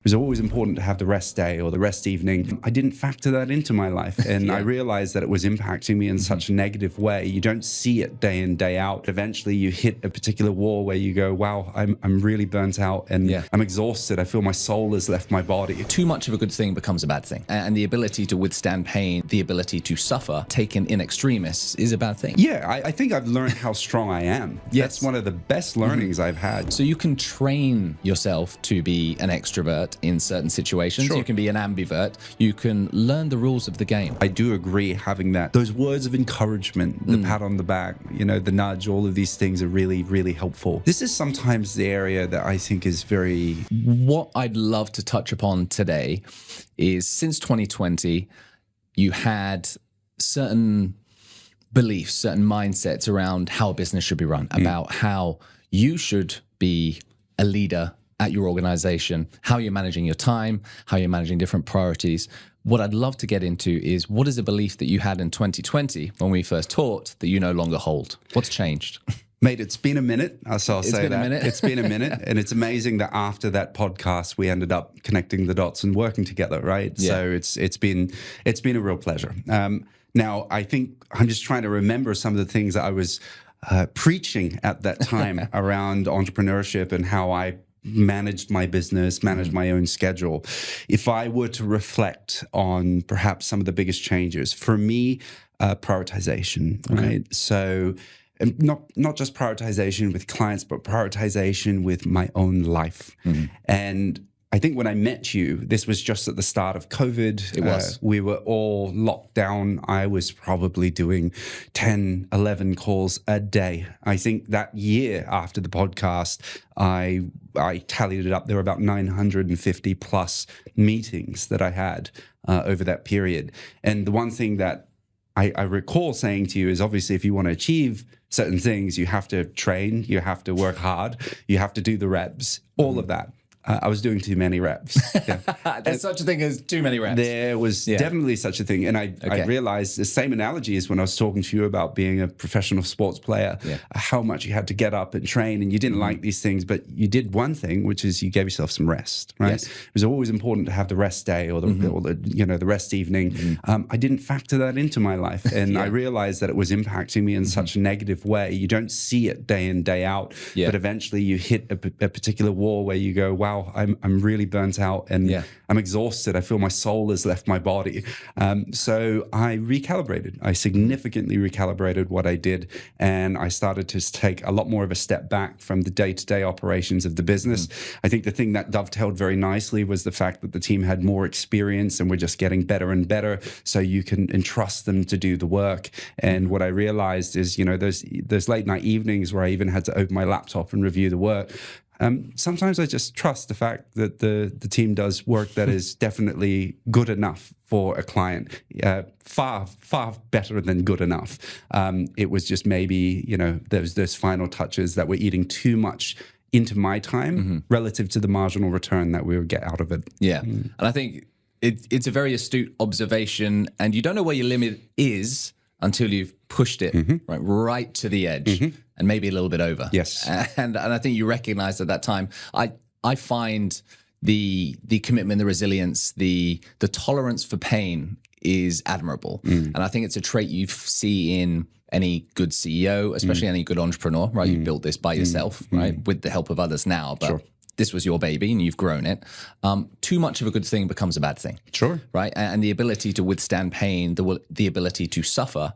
It was always important to have the rest day or the rest evening. I didn't factor that into my life. And I realized that it was impacting me in such a negative way. You don't see it day in, day out. Eventually you hit a particular wall where you go, wow, I'm really burnt out and I'm exhausted. I feel my soul has left my body. Too much of a good thing becomes a bad thing. And the ability to withstand pain, the ability to suffer, taken in extremis, is a bad thing. Yeah, I think I've learned how strong I am. That's one of the best learnings I've had. So you can train yourself to be an extrovert in certain situations. You can be an ambivert. You can learn the rules of the game. I do agree having those words of encouragement, the pat on the back, you know, the nudge, all of these things are really, really helpful. This is sometimes the area that I think is very... What I'd love to touch upon today is since 2020, you had certain beliefs, certain mindsets around how a business should be run, about how you should be a leader at your organization, how you're managing your time, how you're managing different priorities. What I'd love to get into is, what is a belief that you had in 2020 when we first taught that you no longer hold? What's changed? Mate, it's been a minute, so I'll say that. It's been a minute, and it's amazing that after that podcast, we ended up connecting the dots and working together, right? So it's been a real pleasure. Now, I think I'm just trying to remember some of the things that I was preaching at that time around entrepreneurship and how I managed my business, managed my own schedule. If I were to reflect on perhaps some of the biggest changes, for me, prioritization, right? So not just prioritization with clients, but prioritization with my own life. And I think when I met you, this was just at the start of COVID. It was. We were all locked down. I was probably doing 10, 11 calls a day. I think that year after the podcast, I tallied it up. There were about 950 plus meetings that I had over that period. And the one thing that I recall saying to you is, obviously, if you want to achieve certain things, you have to train, you have to work hard, you have to do the reps, all of that. I was doing too many reps. There's such a thing as too many reps. There was definitely such a thing. And I realized the same analogy is when I was talking to you about being a professional sports player, how much you had to get up and train, and you didn't like these things, but you did one thing, which is you gave yourself some rest, right? It was always important to have the rest day or the rest evening. I didn't factor that into my life. And I realized that it was impacting me in such a negative way. You don't see it day in, day out, but eventually you hit a particular wall where you go, wow, I'm really burnt out and I'm exhausted. I feel my soul has left my body. So I recalibrated. I significantly recalibrated what I did, and I started to take a lot more of a step back from the day-to-day operations of the business. I think the thing that dovetailed very nicely was the fact that the team had more experience and we're just getting better and better, so you can entrust them to do the work. And what I realized is, you know, those late night evenings where I even had to open my laptop and review the work. Sometimes I just trust the fact that the team does work that is definitely good enough for a client, far better than good enough. It was just maybe, you know, those final touches that were eating too much into my time relative to the marginal return that we would get out of it. And I think it's a very astute observation, and you don't know where your limit is until you've pushed it right to the edge and maybe a little bit over. And I think you recognized at that time. I find the commitment, the resilience, the tolerance for pain is admirable. And I think it's a trait you see in any good CEO, especially any good entrepreneur, right? You built this by yourself, right? With the help of others now, but this was your baby and you've grown it. Too much of a good thing becomes a bad thing. Right? And the ability to withstand pain, the ability to suffer,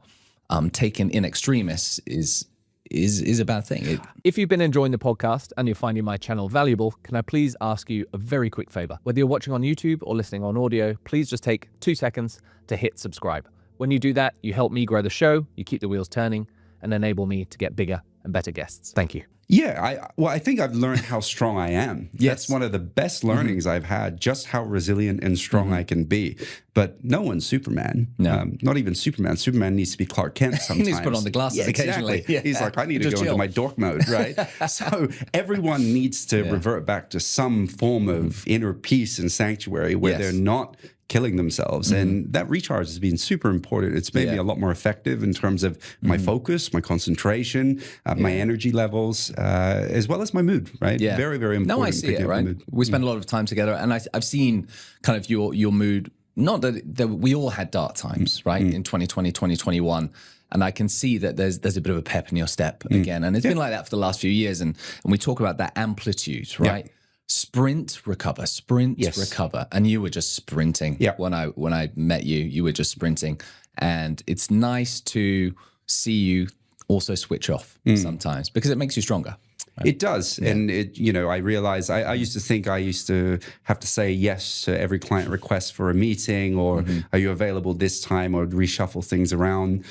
taken in extremis is a bad thing. If you've been enjoying the podcast and you're finding my channel valuable, can I please ask you a very quick favor? Whether you're watching on YouTube or listening on audio, please just take 2 seconds to hit subscribe. When you do that, you help me grow the show, you keep the wheels turning, and enable me to get bigger and better guests. Thank you. Yeah, I think I've learned how strong I am. That's one of the best learnings I've had, just how resilient and strong I can be. But no one's Superman. Not even Superman. Superman needs to be Clark Kent sometimes. He needs to put on the glasses occasionally. He's like, I need to go into my dork mode, right? So everyone needs to revert back to some form of inner peace and sanctuary where they're not killing themselves. And that recharge has been super important. It's made me a lot more effective in terms of my focus, my concentration, my energy levels, as well as my mood, right? Yeah. Very, very important. No, I see it, right? We spend a lot of time together, and I've seen kind of your mood. Not that we all had dark times, right? In 2020, 2021. And I can see that there's a bit of a pep in your step again. And it's been like that for the last few years. And we talk about that amplitude, right? Sprint, recover, sprint, recover. And you were just sprinting. When I met you, you were just sprinting. And it's nice to see you also switch off sometimes, because it makes you stronger. Right? It does. Yeah. And I realize I used to think I used to have to say yes to every client request for a meeting, or are you available this time, or reshuffle things around.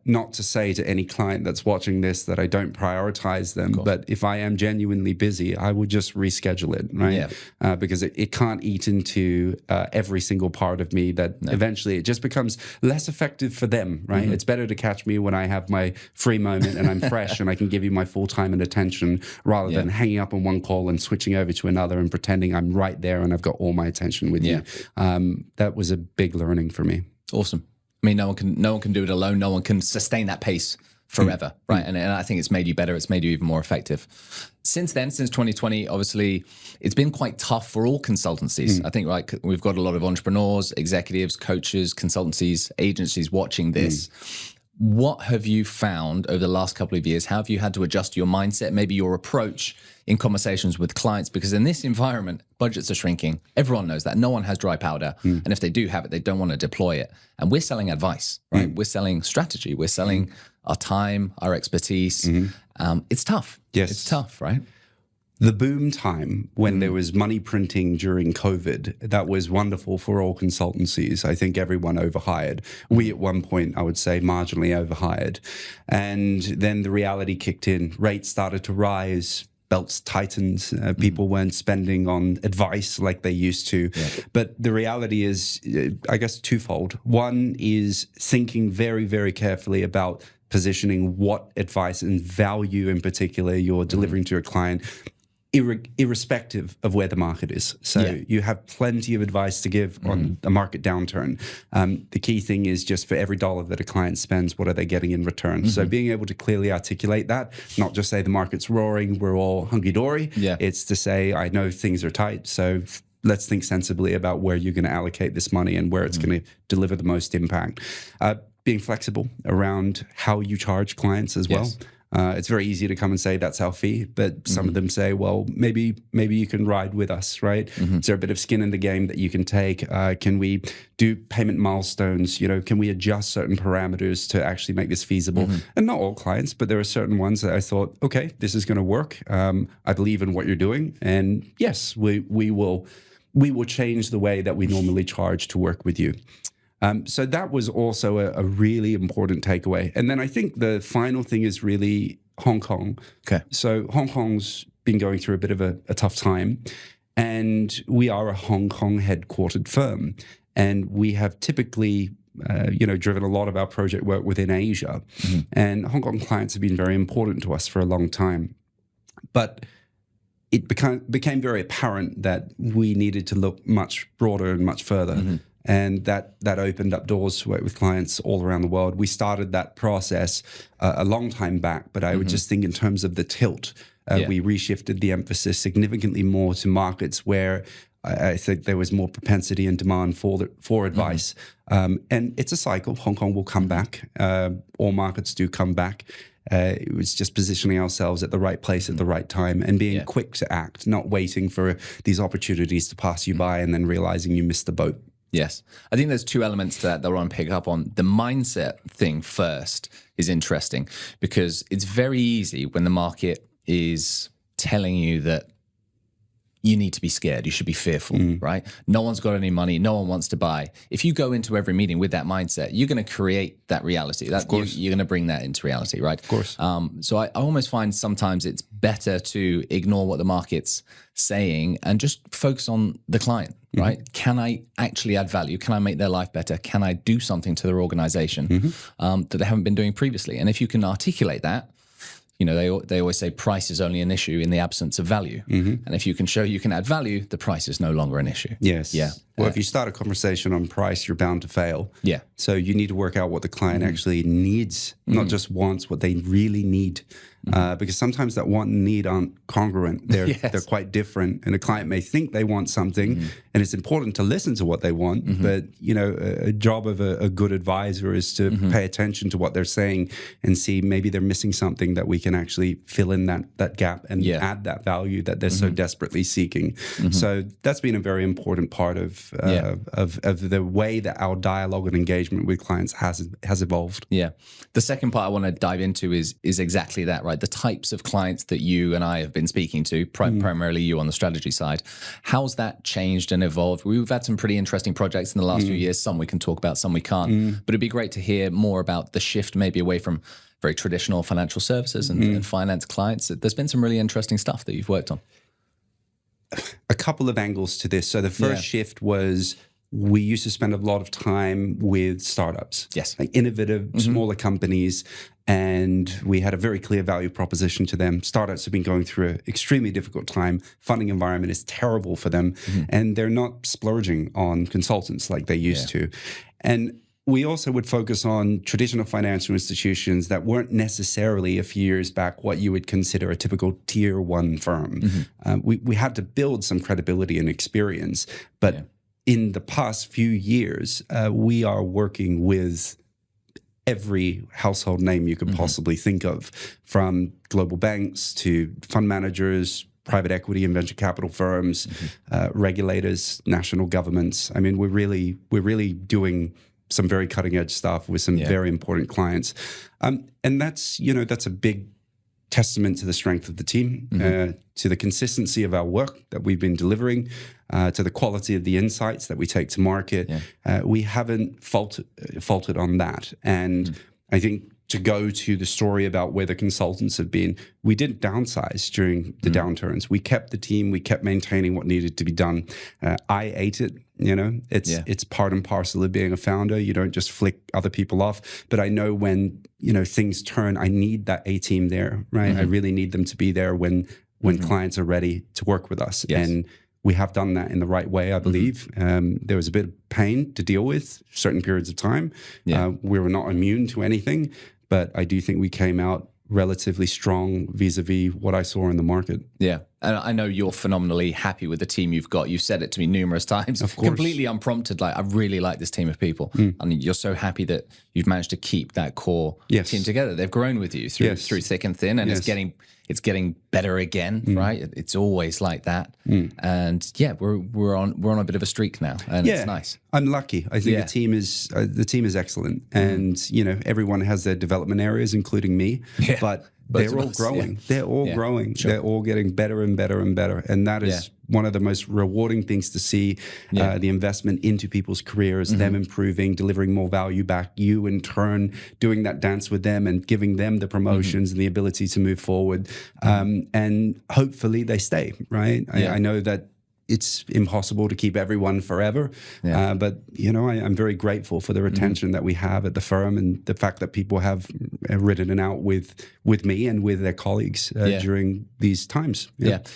Not to say to any client that's watching this that I don't prioritize them, but if I am genuinely busy, I would just reschedule it, right? Because it can't eat into every single part of me that eventually it just becomes less effective for them, right? It's better to catch me when I have my free moment and I'm fresh and I can give you my full time and attention, rather than hanging up on one call and switching over to another and pretending I'm right there and I've got all my attention with you. That was a big learning for me. Awesome. I mean, no one can do it alone. No one can sustain that pace forever, right? And I think it's made you better. It's made you even more effective. Since then, since 2020, obviously, it's been quite tough for all consultancies. I think we've got a lot of entrepreneurs, executives, coaches, consultancies, agencies watching this. What have you found over the last couple of years? How have you had to adjust your mindset, maybe your approach in conversations with clients? Because in this environment, budgets are shrinking. Everyone knows that. No one has dry powder. And if they do have it, they don't want to deploy it. And we're selling advice, right? We're selling strategy. We're selling our time, our expertise. It's tough. Yes. It's tough, right? The boom time when there was money printing during COVID, that was wonderful for all consultancies. I think everyone overhired. We at one point, I would say, marginally overhired. And then the reality kicked in. Rates started to rise. Belts tightened. People weren't spending on advice like they used to. But the reality is, I guess, twofold. One is thinking very, very carefully about positioning what advice and value in particular you're delivering to a client, irrespective of where the market is. So you have plenty of advice to give on a market downturn. The key thing is just for every dollar that a client spends, what are they getting in return? So being able to clearly articulate that, not just say the market's roaring, we're all hunky-dory. It's to say, I know things are tight, so let's think sensibly about where you're going to allocate this money and where it's going to deliver the most impact. Being flexible around how you charge clients as well. It's very easy to come and say that's our fee, but some of them say, well, maybe you can ride with us, right? Is there a bit of skin in the game that you can take? Can we do payment milestones? Can we adjust certain parameters to actually make this feasible? And not all clients, but there are certain ones that I thought, okay, this is going to work. I believe in what you're doing, and yes, we will change the way that we normally charge to work with you. So that was also a really important takeaway. And then I think the final thing is really Hong Kong. Okay. So Hong Kong's been going through a bit of a tough time, and we are a Hong Kong headquartered firm. And we have typically, driven a lot of our project work within Asia. And Hong Kong clients have been very important to us for a long time. But it became very apparent that we needed to look much broader and much further. And that opened up doors to work with clients all around the world. We started that process a long time back, but I would just think in terms of the tilt, we reshifted the emphasis significantly more to markets where I think there was more propensity and demand for advice. And it's a cycle. Hong Kong will come back. All markets do come back. It was just positioning ourselves at the right place at the right time and being quick to act, not waiting for these opportunities to pass you by and then realizing you missed the boat. Yes. I think there's two elements to that I want to pick up on. The mindset thing first is interesting because it's very easy when the market is telling you that you need to be scared, you should be fearful, right? No one's got any money, no one wants to buy. If you go into every meeting with that mindset, you're going to create that reality. Of course. You're going to bring that into reality, right? Of course. So I almost find sometimes it's better to ignore what the market's saying and just focus on the client, right? Can I actually add value? Can I make their life better? Can I do something to their organization that they haven't been doing previously? And if you can articulate that, they always say price is only an issue in the absence of value. And if you can show you can add value, the price is no longer an issue. Yes. Yeah. Well, if you start a conversation on price, you're bound to fail. Yeah. So you need to work out what the client actually needs, not just wants, what they really need. Because sometimes that want and need aren't congruent. They're quite different. And a client may think they want something, and it's important to listen to what they want. But, you know, a job of a good advisor is to pay attention to what they're saying and see maybe they're missing something that we can actually fill in that gap and add that value that they're so desperately seeking. So that's been a very important part of the way that our dialogue and engagement with clients has evolved. Yeah. The second part I want to dive into is exactly that, right? The types of clients that you and I have been speaking to, primarily you on the strategy side. How's that changed and evolved? We've had some pretty interesting projects in the last few years. Some we can talk about, some we can't. But it'd be great to hear more about the shift maybe away from very traditional financial services and finance clients. There's been some really interesting stuff that you've worked on. A couple of angles to this. So the first shift was we used to spend a lot of time with startups. Yes. Like innovative, smaller companies. And we had a very clear value proposition to them. Startups have been going through an extremely difficult time. Funding environment is terrible for them. And they're not splurging on consultants like they used to. And we also would focus on traditional financial institutions that weren't necessarily a few years back what you would consider a typical tier one firm. We had to build some credibility and experience. But in the past few years, we are working with every household name you could possibly think of, from global banks to fund managers, private equity and venture capital firms, regulators, national governments. I mean, we're really doing some very cutting edge stuff with some very important clients. And that's a big testament to the strength of the team, to the consistency of our work that we've been delivering, to the quality of the insights that we take to market. We haven't faltered on that. And I think to go to the story about where the consultants have been, we didn't downsize during the downturns. We kept the team. We kept maintaining what needed to be done. I ate it. You know, it's part and parcel of being a founder. You don't just flick other people off. But I know when, things turn, I need that A team there, right? I really need them to be there when clients are ready to work with us. And we have done that in the right way, I believe. There was a bit of pain to deal with certain periods of time. We were not immune to anything, but I do think we came out relatively strong vis-a-vis what I saw in the market. Yeah. And I know you're phenomenally happy with the team you've got. You've said it to me numerous times, of course, completely unprompted. Like, I really like this team of people. I mean, you're so happy that you've managed to keep that core team together. They've grown with you through thick and thin, and it's getting better again, right? It's always like that. And we're on a bit of a streak now, and it's nice. I'm lucky. I think the team is excellent, and everyone has their development areas, including me. But they're all growing. They're all growing. Sure. They're all getting better and better and better. And that is one of the most rewarding things to see, the investment into people's careers, them improving, delivering more value back, you in turn doing that dance with them and giving them the promotions and the ability to move forward. And hopefully they stay, right? I know that it's impossible to keep everyone forever. But, I'm very grateful for the retention that we have at the firm, and the fact that people have ridden it out with me and with their colleagues during these times.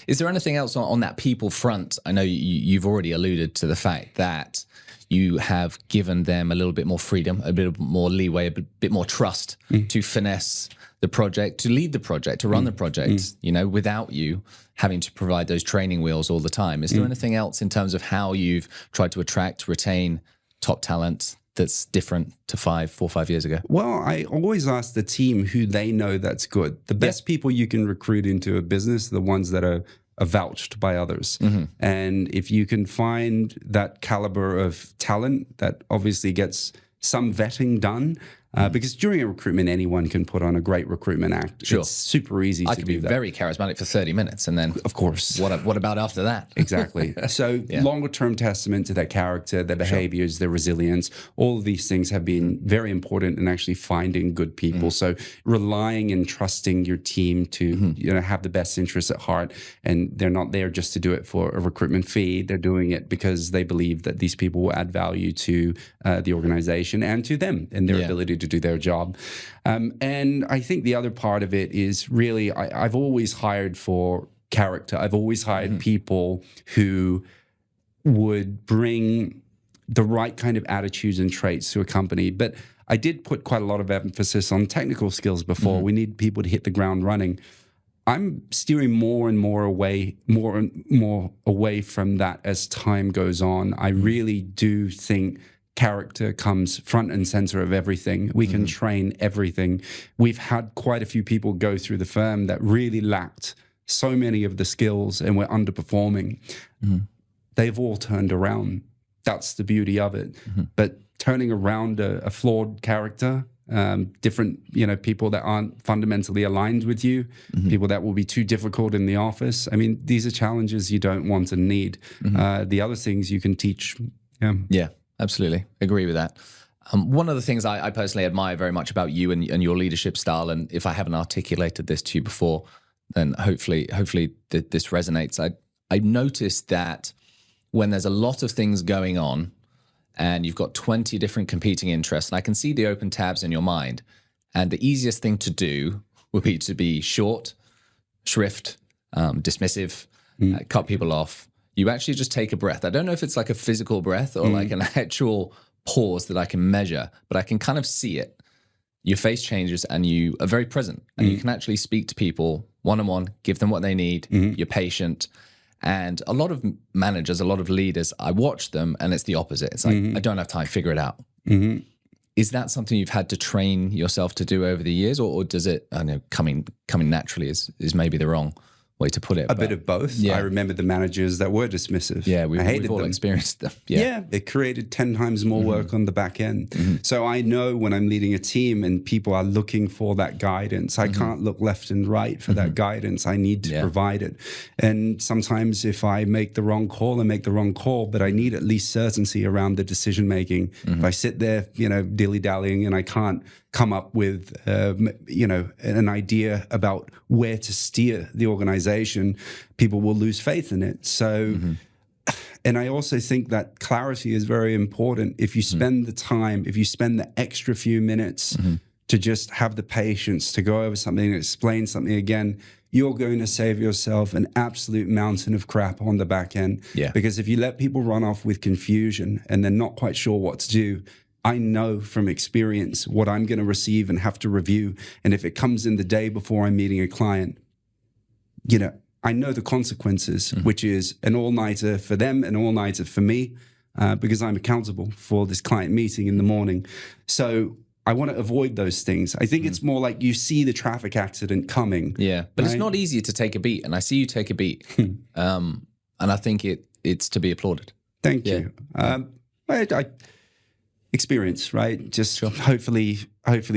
Is there anything else on that people front? I know you've already alluded to the fact that you have given them a little bit more freedom, a bit more leeway, a bit more trust to finesse the project, to lead the project, to run the project, without you having to provide those training wheels all the time. Is there anything else in terms of how you've tried to attract, retain top talent that's different to 4 or 5 years ago? Well, I always ask the team who they know that's good. The best people you can recruit into a business are the ones that are vouched by others. And if you can find that caliber of talent, that obviously gets some vetting done. Because during a recruitment, anyone can put on a great recruitment act. Sure. It's super easy to do that. I can be very charismatic for 30 minutes and then... Of course. What about after that? Exactly. So longer term testament to their character, their behaviors, their resilience, all of these things have been very important in actually finding good people. So relying and trusting your team to have the best interests at heart, and they're not there just to do it for a recruitment fee. They're doing it because they believe that these people will add value to the organization and to them and their ability to do their job. And I think the other part of it is really, I've always hired for character. I've always hired people who would bring the right kind of attitudes and traits to a company. But I did put quite a lot of emphasis on technical skills before. We need people to hit the ground running. I'm steering more and more away from that as time goes on. I really do think character comes front and center of everything. We can train everything. We've had quite a few people go through the firm that really lacked so many of the skills and were underperforming. They've all turned around. That's the beauty of it. But turning around a flawed character, different, people that aren't fundamentally aligned with you, people that will be too difficult in the office. I mean, these are challenges you don't want and need. The other things you can teach. Yeah, absolutely. Agree with that. One of the things I personally admire very much about you and your leadership style, and if I haven't articulated this to you before, then hopefully this resonates. I noticed that when there's a lot of things going on, and you've got 20 different competing interests, and I can see the open tabs in your mind. And the easiest thing to do would be to be short, shrift, dismissive, cut people off. You actually just take a breath. I don't know if it's like a physical breath or like an actual pause that I can measure, but I can kind of see it. Your face changes and you are very present, and you can actually speak to people one-on-one, give them what they need. You're patient. And a lot of managers, a lot of leaders, I watch them and it's the opposite. It's like, I don't have time, figure it out. Is that something you've had to train yourself to do over the years, or does it, I know, coming naturally is maybe the wrong way to put it? A bit of both. Yeah. I remember the managers that were dismissive. Yeah, we've all experienced them. Yeah, it created 10 times more work on the back end. So I know when I'm leading a team and people are looking for that guidance, I can't look left and right for that guidance. I need to provide it. And sometimes if I make the wrong call, but I need at least certainty around the decision making. If I sit there, dilly-dallying and I can't come up with, an idea about where to steer the organization, people will lose faith in it. So, and I also think that clarity is very important. If you spend the time, if you spend the extra few minutes to just have the patience to go over something and explain something again, you're going to save yourself an absolute mountain of crap on the back end. Yeah. Because if you let people run off with confusion and they're not quite sure what to do, I know from experience what I'm going to receive and have to review. And if it comes in the day before I'm meeting a client, I know the consequences, which is an all-nighter for them, an all-nighter for me, because I'm accountable for this client meeting in the morning. So I want to avoid those things. I think it's more like you see the traffic accident coming. Yeah, but it's not easy to take a beat. And I see you take a beat. And I think it's to be applauded. Thank you. Experience, right? Just hopefully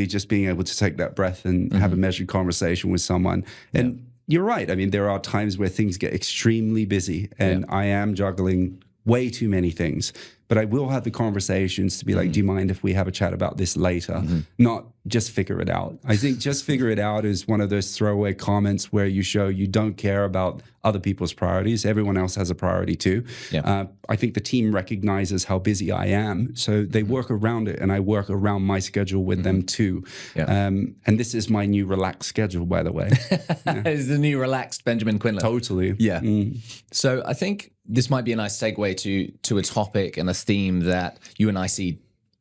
just being able to take that breath and have a measured conversation with someone. And you're right. I mean, there are times where things get extremely busy and I am juggling way too many things, but I will have the conversations to be like, do you mind if we have a chat about this later? Not just figure it out. I think just figure it out is one of those throwaway comments where you show you don't care about other people's priorities. Everyone else has a priority too. I think the team recognizes how busy I am, so they work around it, and I work around my schedule with them too. And this is my new relaxed schedule, by the way. It's the new relaxed Benjamin Quinlan. Totally. Yeah. So I think this might be a nice segue to a topic and a theme that you and I see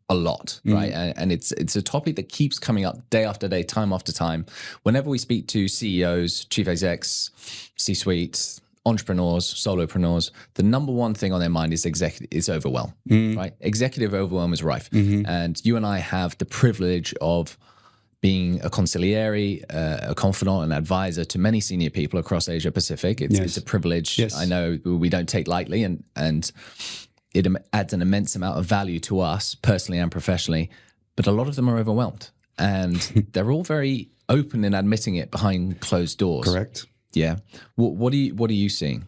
a lot, right? And it's a topic that keeps coming up day after day, time after time. Whenever we speak to CEOs, chief execs, C-suites, entrepreneurs, solopreneurs, the number one thing on their mind is overwhelm, right? Executive overwhelm is rife. And you and I have the privilege of being a consigliere, a confidant, an advisor to many senior people across Asia Pacific. It's a privilege I know we don't take lightly, and it adds an immense amount of value to us personally and professionally, but a lot of them are overwhelmed, and they're all very open in admitting it behind closed doors. Correct. Yeah. What are you seeing?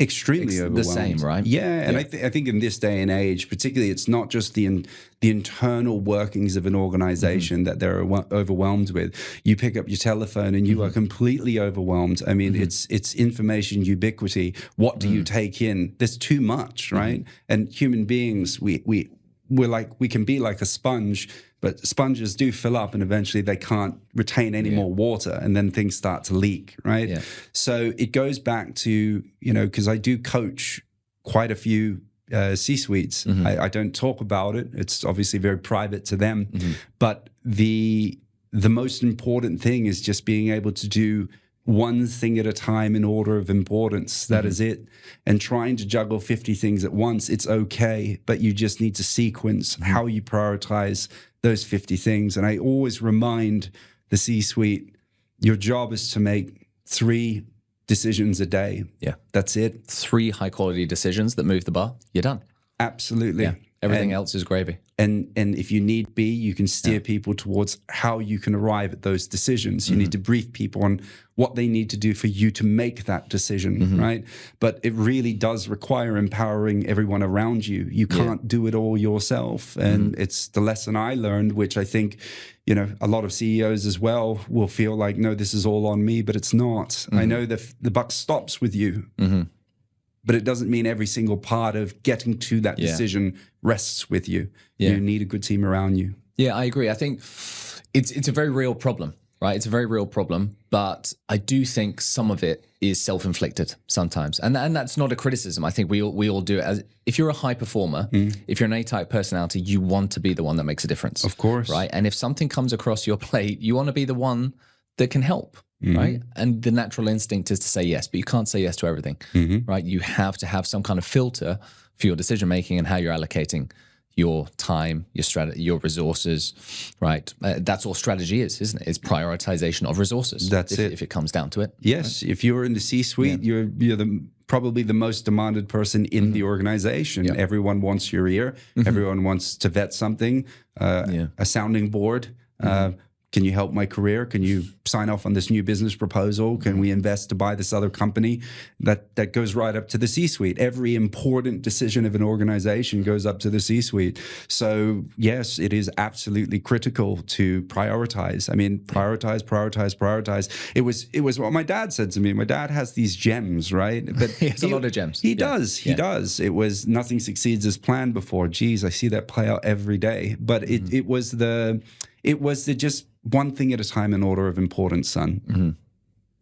Extremely overwhelmed. The same, right? Yeah, and I think in this day and age, particularly, it's not just the internal workings of an organization that they're overwhelmed with. You pick up your telephone and you are completely overwhelmed. I mean, it's information ubiquity. What do you take in? There's too much, right? And human beings, we're like, we can be like a sponge, but sponges do fill up and eventually they can't retain any more water, and then things start to leak, right? So it goes back to, because I do coach quite a few C-suites. I don't talk about it. It's obviously very private to them. But the most important thing is just being able to do one thing at a time in order of importance. That is it. And trying to juggle 50 things at once, it's okay, but you just need to sequence how you prioritize those 50 things. And I always remind the C-suite, your job is to make 3 decisions a day. Yeah. That's it. 3 high quality decisions that move the bar, you're done. Absolutely. Yeah. Everything else is gravy. And if you need be, you can steer people towards how you can arrive at those decisions. You need to brief people on what they need to do for you to make that decision, right? But it really does require empowering everyone around you. You can't do it all yourself. And it's the lesson I learned, which I think, you know, a lot of CEOs as well will feel like, no, this is all on me, but it's not. I know the buck stops with you. But it doesn't mean every single part of getting to that decision rests with you. You need a good team around you. Yeah, I agree. I think it's a very real problem, right? It's a very real problem, but I do think some of it is self-inflicted sometimes. And that's not a criticism. I think we all do it. If you're a high performer, if you're an A-type personality, you want to be the one that makes a difference. Of course. Right? And if something comes across your plate, you want to be the one that can help. Right. And the natural instinct is to say yes, but you can't say yes to everything. Right. You have to have some kind of filter for your decision making and how you're allocating your time, your strategy, your resources. Right. That's all strategy is, isn't it? It's prioritization of resources. That's it. If it comes down to it. Yes. Right? If you're in the C-suite, you're probably the most demanded person in the organization. Everyone wants your ear. Everyone wants to vet something, a sounding board. Can you help my career? Can you sign off on this new business proposal? Can we invest to buy this other company? That goes right up to the C-suite. Every important decision of an organization goes up to the C-suite. So yes, it is absolutely critical to prioritize. I mean, prioritize. It was what my dad said to me. My dad has these gems, right? But he has a lot of gems. He does. It was nothing succeeds as planned before. Geez, I see that play out every day. But it was the just one thing at a time in order of importance, son.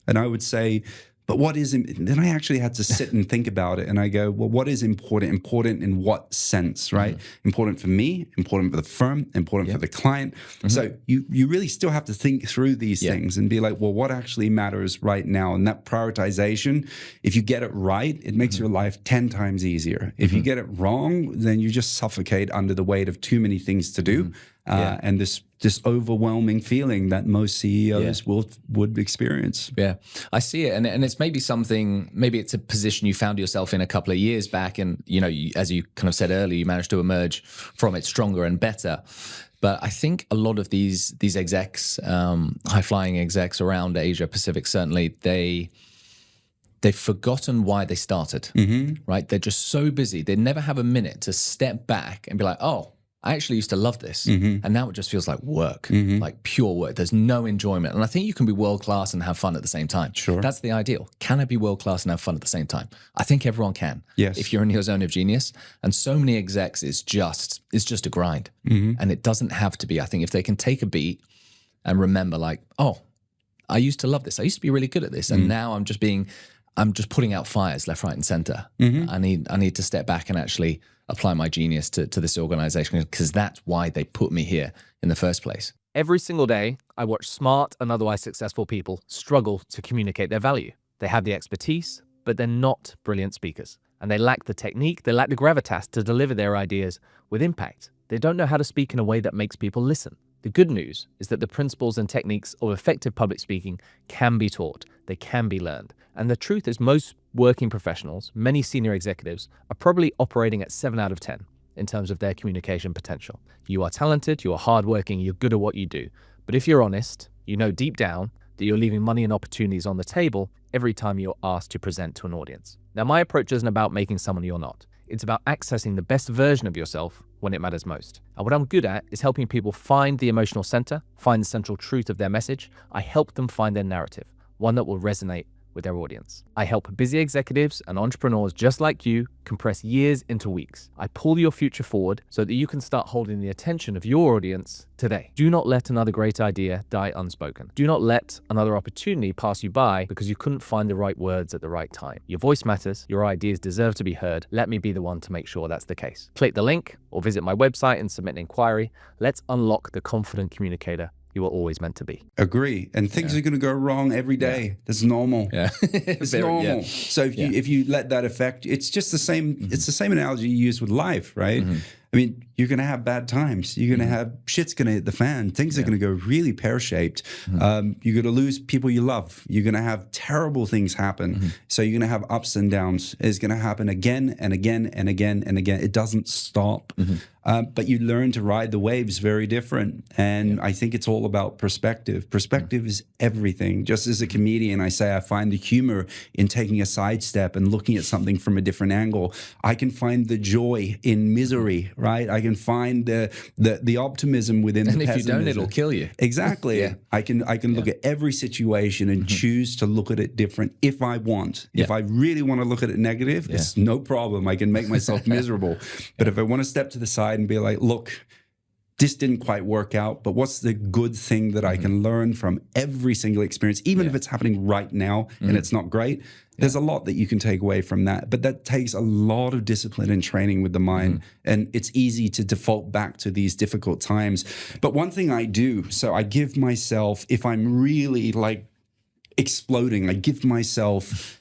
And I would say, but what is, then I actually had to sit and think about it. And I go, well, what is important? Important in what sense, right? Important for me, important for the firm, important for the client. So you really still have to think through these things and be like, well, what actually matters right now? And that prioritization, if you get it right, it makes your life 10 times easier. If you get it wrong, then you just suffocate under the weight of too many things to do. And this overwhelming feeling that most CEOs would experience. Yeah, I see it. And it's maybe it's a position you found yourself in a couple of years back. And, you know, as you kind of said earlier, you managed to emerge from it stronger and better. But I think a lot of these execs, high-flying execs around Asia Pacific, certainly, they've forgotten why they started, right? They're just so busy. They never have a minute to step back and be like, oh, I actually used to love this. And now it just feels like work, like pure work. There's no enjoyment. And I think you can be world-class and have fun at the same time. Sure. That's the ideal. Can I be world-class and have fun at the same time? I think everyone can. Yes. If you're in your zone of genius. And so many execs, it's just a grind. And it doesn't have to be. I think if they can take a beat and remember like, oh, I used to love this. I used to be really good at this. And now I'm just putting out fires left, right, and center. I need to step back and actually apply my genius to this organization because that's why they put me here in the first place. Every single day, I watch smart and otherwise successful people struggle to communicate their value. They have the expertise, but they're not brilliant speakers. And they lack the technique, they lack the gravitas to deliver their ideas with impact. They don't know how to speak in a way that makes people listen. The good news is that the principles and techniques of effective public speaking can be taught, they can be learned. And the truth is most working professionals, many senior executives, are probably operating at 7 out of 10 in terms of their communication potential. You are talented, you are hardworking, you're good at what you do. But if you're honest, you know deep down that you're leaving money and opportunities on the table every time you're asked to present to an audience. Now, my approach isn't about making someone you're not. It's about accessing the best version of yourself when it matters most. And what I'm good at is helping people find the emotional center, find the central truth of their message. I help them find their narrative, one that will resonate with their audience. I help busy executives and entrepreneurs just like you compress years into weeks. I pull your future forward so that you can start holding the attention of your audience today. Do not let another great idea die unspoken. Do not let another opportunity pass you by because you couldn't find the right words at the right time. Your voice matters. Your ideas deserve to be heard. Let me be the one to make sure that's the case. Click the link or visit my website and submit an inquiry. Let's unlock the confident communicator you were always meant to be. Agree. And things are going to go wrong every day. Yeah. That's normal. Yeah. It's normal. Yeah. So if you let that affect, it's just the same. Mm-hmm. It's the same analogy you use with life, right? Mm-hmm. I mean, you're going to have bad times. You're going to have shit's going to hit the fan. Things are going to go really pear-shaped. Mm-hmm. You're going to lose people you love. You're going to have terrible things happen. Mm-hmm. So you're going to have ups and downs. It's going to happen again and again and again and again. It doesn't stop. Mm-hmm. But you learn to ride the waves very different. And I think it's all about perspective. Perspective is everything. Just as a comedian, I say I find the humor in taking a sidestep and looking at something from a different angle. I can find the joy in misery, right? I can find the optimism within the pessimism. And if you don't, it'll kill you. Exactly. I can look at every situation and choose to look at it different if I want. If I really want to look at it negative, it's no problem. I can make myself miserable. But if I want to step to the side and be like, look, this didn't quite work out, but what's the good thing that I can learn from every single experience, even if it's happening right now and it's not great? There's a lot that you can take away from that, but that takes a lot of discipline and training with the mind, and it's easy to default back to these difficult times. But one thing I do, so I give myself, if I'm really like exploding, I give myself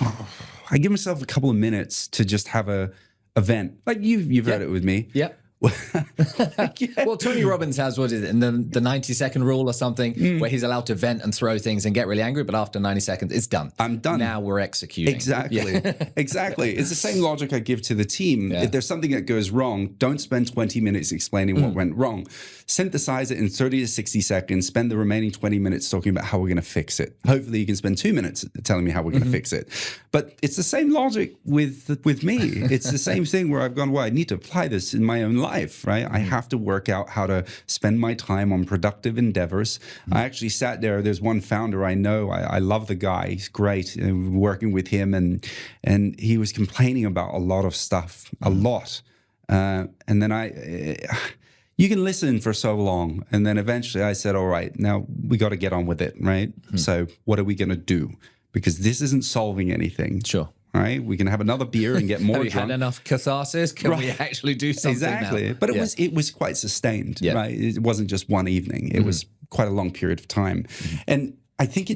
a couple of minutes to just have a vent. Like you've heard it with me. Yeah. Well, Tony Robbins has, what is it, in the 90-second rule or something, where he's allowed to vent and throw things and get really angry, but after 90 seconds, it's done. I'm done. Now we're executing. Exactly. Exactly. It's the same logic I give to the team. If there's something that goes wrong, don't spend 20 minutes explaining what went wrong. Synthesize it in 30 to 60 seconds, spend the remaining 20 minutes talking about how we're going to fix it. Hopefully you can spend 2 minutes telling me how we're going to fix it. But it's the same logic with me. It's the same thing where I've gone, well, I need to apply this in my own life, right? I have to work out how to spend my time on productive endeavors. I actually sat there. There's one founder I know. I love the guy. He's great. Working with him, and he was complaining about a lot of stuff, a lot. And then you can listen for so long. And then eventually I said, all right, now we got to get on with it, right? So what are we going to do? Because this isn't solving anything. Sure. All right, we can have another beer and get more Have you drunk. had enough catharsis? Can we actually do something exactly now? But it was quite sustained, right? It wasn't just one evening. It was quite a long period of time. And I think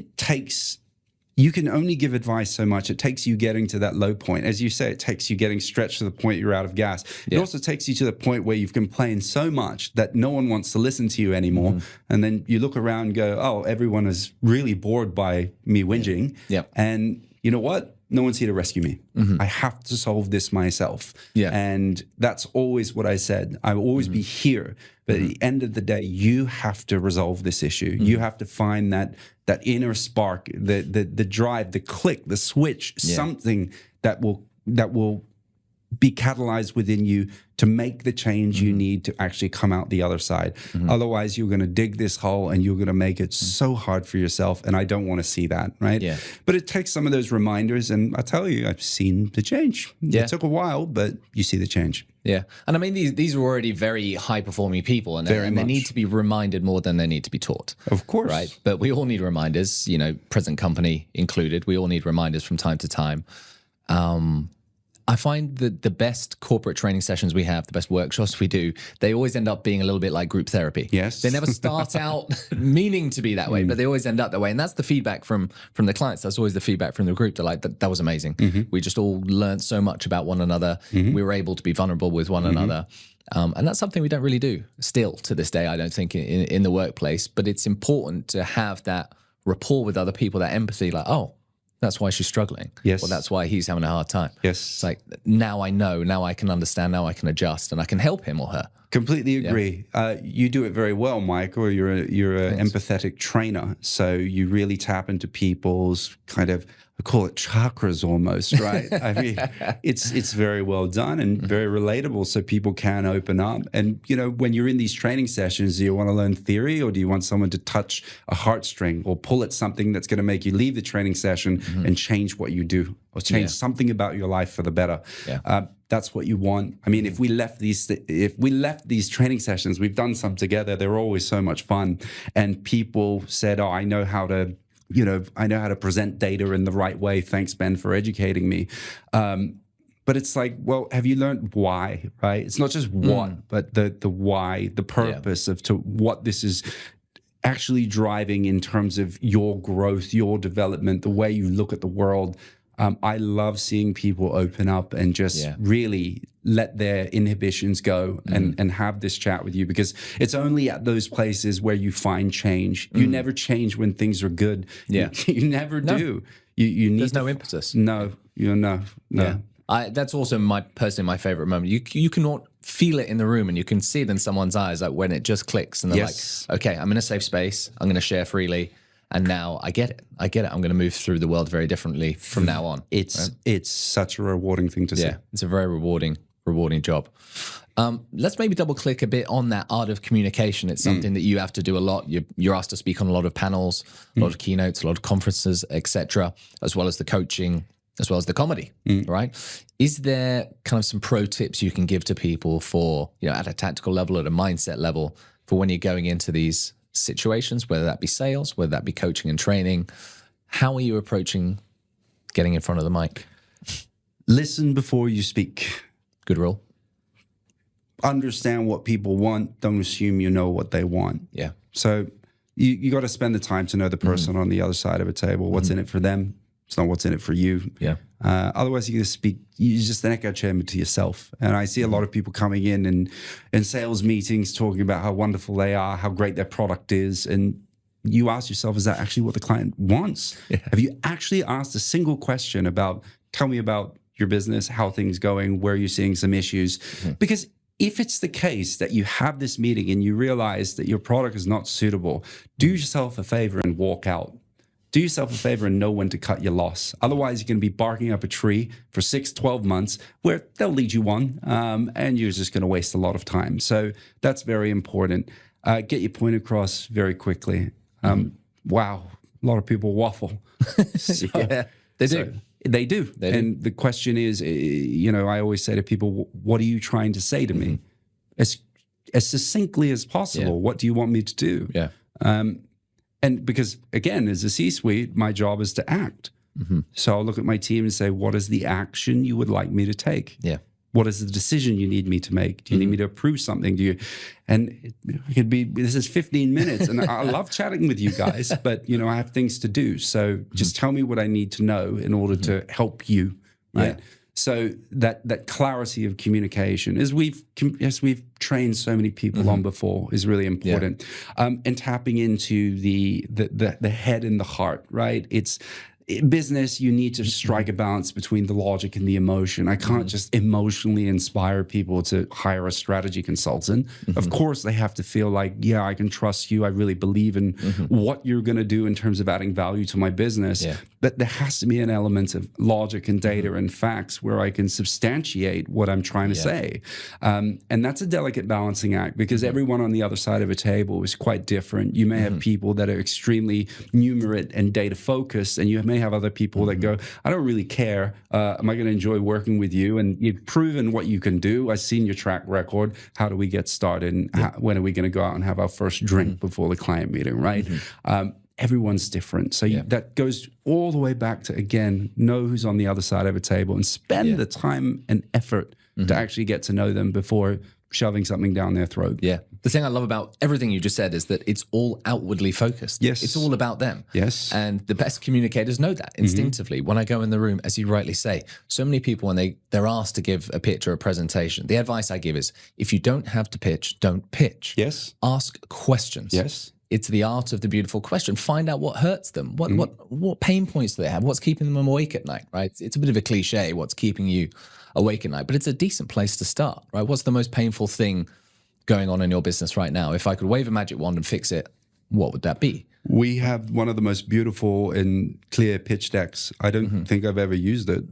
you can only give advice so much. It takes you getting to that low point. As you say, it takes you getting stretched to the point you're out of gas. It also takes you to the point where you've complained so much that no one wants to listen to you anymore. And then you look around and go, oh, everyone is really bored by me whinging. And you know what? No one's here to rescue me. I have to solve this myself. And that's always what I said. I will always be here. But at the end of the day, you have to resolve this issue. You have to find that inner spark, the drive, the click, the switch, something that will be catalyzed within you to make the change you need to actually come out the other side. Otherwise, you're going to dig this hole and you're going to make it so hard for yourself. And I don't want to see that, right? But it takes some of those reminders. And I tell you, I've seen the change. It took a while, but you see the change. And I mean, these are already very high-performing people, and they need to be reminded more than they need to be taught. Of course. Right? But we all need reminders, present company included. We all need reminders from time to time. I find that the best corporate training sessions we have, the best workshops we do, they always end up being a little bit like group therapy. Yes. They never start out meaning to be that way, but they always end up that way. And that's the feedback from the clients. That's always the feedback from the group. They're like, that was amazing. We just all learned so much about one another. We were able to be vulnerable with one another. And that's something we don't really do still to this day, I don't think, in the workplace. But it's important to have that rapport with other people, that empathy, like, oh, that's why she's struggling. Yes. Well, that's why he's having a hard time. Yes. It's like, now I know, now I can understand, now I can adjust, and I can help him or her. Completely agree. You do it very well, Mike, or you're an empathetic trainer. So you really tap into people's kind of, I call it chakras almost, right? I mean, it's very well done and very relatable, so people can open up. And, you know, when you're in these training sessions, do you want to learn theory, or do you want someone to touch a heartstring or pull at something that's going to make you leave the training session and change what you do, or change something about your life for the better? That's what you want. I mean, if we left these training sessions, we've done some together, they're always so much fun, and people said, oh, I know how to present data in the right way. Thanks, Ben, for educating me. But it's like, well, have you learned why, right? It's not just what, but the why, the purpose of to what this is actually driving in terms of your growth, your development, the way you look at the world. I love seeing people open up and just really let their inhibitions go and have this chat with you, because it's only at those places where you find change. You never change when things are good. You never do. You need There's no impetus. No. Yeah. That's also my favorite moment. You can feel it in the room, and you can see it in someone's eyes, like when it just clicks and they're like, okay, I'm in a safe space. I'm going to share freely. And now I get it. I'm going to move through the world very differently from now on. It's such a rewarding thing to see. Yeah, it's a very rewarding job. Let's maybe double click a bit on that art of communication. It's something that you have to do a lot. You're asked to speak on a lot of panels, a lot of keynotes, a lot of conferences, etc., as well as the coaching, as well as the comedy, right? Is there kind of some pro tips you can give to people for, you know, at a tactical level, at a mindset level, for when you're going into these situations, whether that be sales, whether that be coaching and training? How are you approaching getting in front of the mic? Listen before you speak. Good rule. Understand what people want. Don't assume you know what they want. Yeah. So you got to spend the time to know the person on the other side of a table. What's in it for them? It's not what's in it for you. Yeah. Otherwise, you're just an echo chamber to yourself. And I see a lot of people coming in sales meetings talking about how wonderful they are, how great their product is. And you ask yourself, is that actually what the client wants? Yeah. Have you actually asked a single question about, tell me about your business, how things going, where you're seeing some issues? Because if it's the case that you have this meeting and you realize that your product is not suitable, do yourself a favor and walk out. Do yourself a favor and know when to cut your loss. Otherwise, you're going to be barking up a tree for 6-12 months where they'll lead you on, and you're just going to waste a lot of time. So that's very important. Get your point across very quickly. Wow, a lot of people waffle. They do. They do. And the question is, you know, I always say to people, what are you trying to say to me? As succinctly as possible. What do you want me to do? Yeah. And because, again, as a C-suite, my job is to act. So I'll look at my team and say, what is the action you would like me to take? Yeah. What is the decision you need me to make? Do you need me to approve something? And it could be, this is 15 minutes. And I love chatting with you guys, but, you know, I have things to do. So just tell me what I need to know in order to help you, right? Yeah. So that clarity of communication, as we've trained so many people on before, is really important. Yeah. And tapping into the head and the heart, right? It's business, you need to strike a balance between the logic and the emotion. I can't just emotionally inspire people to hire a strategy consultant. Of course, they have to feel like, yeah, I can trust you. I really believe in what you're going to do in terms of adding value to my business. Yeah. But there has to be an element of logic and data and facts where I can substantiate what I'm trying to say. And that's a delicate balancing act, because everyone on the other side of a table is quite different. You may have people that are extremely numerate and data focused, and you may have other people that go, I don't really care. Am I going to enjoy working with you? And you've proven what you can do. I've seen your track record. How do we get started? And when are we going to go out and have our first drink before the client meeting, right? Everyone's different. So that goes all the way back to, again, know who's on the other side of a table and spend the time and effort to actually get to know them before shoving something down their throat. Yeah. The thing I love about everything you just said is that it's all outwardly focused. Yes. It's all about them. Yes. And the best communicators know that instinctively. When I go in the room, as you rightly say, so many people, when they're asked to give a pitch or a presentation, the advice I give is, if you don't have to pitch, don't pitch. Yes. Ask questions. Yes. It's the art of the beautiful question. Find out what hurts them. What pain points do they have? What's keeping them awake at night, right? It's a bit of a cliche, what's keeping you awake at night, but it's a decent place to start, right? What's the most painful thing going on in your business right now? If I could wave a magic wand and fix it, what would that be? We have one of the most beautiful and clear pitch decks. I don't think I've ever used it.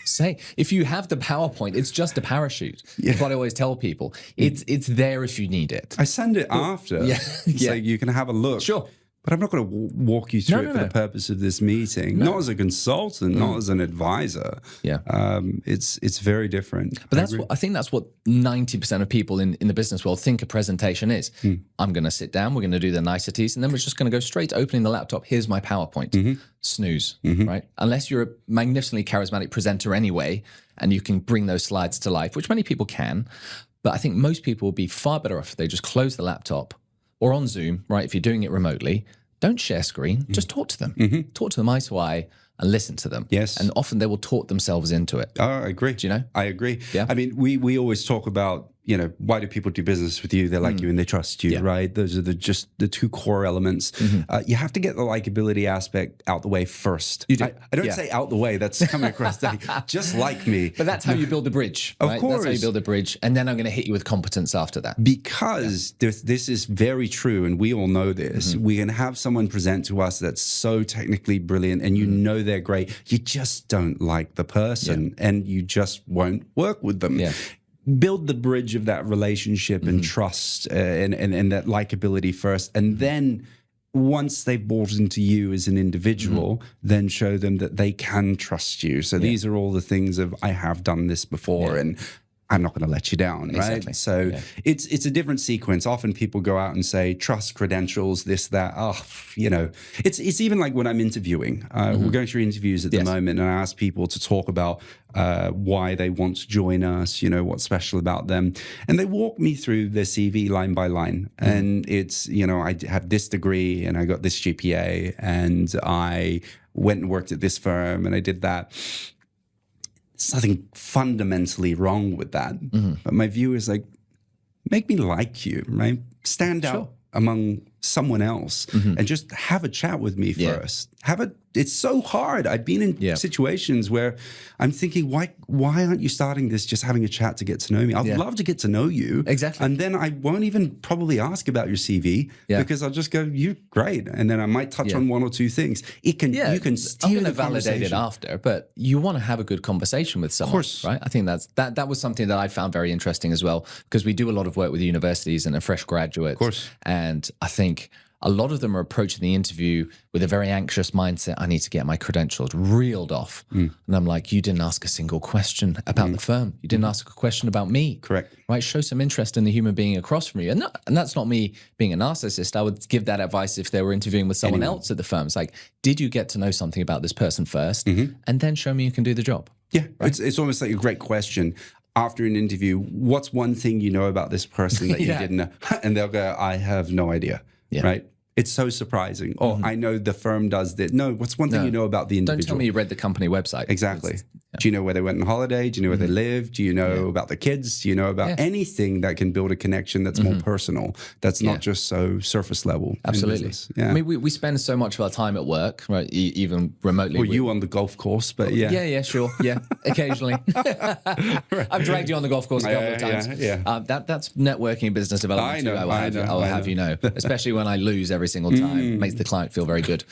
Say, if you have the PowerPoint, it's just a parachute. That's what I always tell people. It's there if you need it. I send it after. So you can have a look. Sure. But I'm not going to walk you through it for the purpose of this meeting. Not as a consultant, not as an advisor. It's very different. But I think that's what 90% of people in the business world think a presentation is. I'm going to sit down, we're going to do the niceties, and then we're just going to go straight to opening the laptop. Here's my PowerPoint. Snooze, right? Unless you're a magnificently charismatic presenter anyway, and you can bring those slides to life, which many people can. But I think most people would be far better off if they just close the laptop, or on Zoom, right? If you're doing it remotely, don't share screen. Just talk to them. Talk to them eye to eye and listen to them. Yes. And often they will talk themselves into it. Oh, I agree. Do you know? I agree. Yeah. I mean, we always talk about, why do people do business with you? They like you and they trust you, right? Those are just the two core elements. You have to get the likability aspect out the way first. You do. I don't say out the way. That's coming across just like me. But that's how you build the bridge, right? Of course. That's how you build the bridge. And then I'm going to hit you with competence after that. Because this is very true, and we all know this. We can have someone present to us that's so technically brilliant, and you know they're great. You just don't like the person, and you just won't work with them. Build the bridge of that relationship and trust and that likability first. And then once they've bought into you as an individual, then show them that they can trust you. So these are all the things of, I have done this before and I'm not going to let you down, right? Exactly. So it's a different sequence. Often people go out and say, trust credentials, this, that. It's even like when I'm interviewing. We're going through interviews at the moment, and I ask people to talk about why they want to join us, what's special about them. And they walk me through their CV line by line. And it's, I have this degree and I got this GPA and I went and worked at this firm and I did that. There's nothing fundamentally wrong with that. But my view is like, make me like you, right? Stand out among someone else and just have a chat with me first. It's so hard. I've been in situations where I'm thinking, why aren't you starting this just having a chat to get to know me? I'd love to get to know you. Exactly. And then I won't even probably ask about your CV because I'll just go, you're great. And then I might touch on one or two things. You can steer I'm going to the validate it after, but you want to have a good conversation with someone, right? I think that was something that I found very interesting as well, because we do a lot of work with universities and fresh graduates. Of course. And I think a lot of them are approaching the interview with a very anxious mindset. I need to get my credentials reeled off. And I'm like, you didn't ask a single question about the firm. You didn't ask a question about me. Correct. Right? Show some interest in the human being across from you. And that's not me being a narcissist. I would give that advice if they were interviewing with someone else at the firm. It's like, did you get to know something about this person first? And then show me you can do the job. Yeah. Right? It's almost like a great question. After an interview, what's one thing you know about this person that you didn't know? And they'll go, I have no idea. Right? It's so surprising. Oh, I know the firm does this. No, what's one thing you know about the individual? Don't tell me you read the company website. Exactly. Do you know where they went on holiday? Do you know where they live? Do you know about the kids? Do you know about anything that can build a connection that's more personal, that's not just so surface level? Absolutely. Yeah. I mean, we spend so much of our time at work, right? Even remotely. Well, you on the golf course, but Yeah, sure. Yeah, occasionally. I've dragged you on the golf course a couple of times. That's networking, business development. I will have you know, especially when I lose every single time. It makes the client feel very good.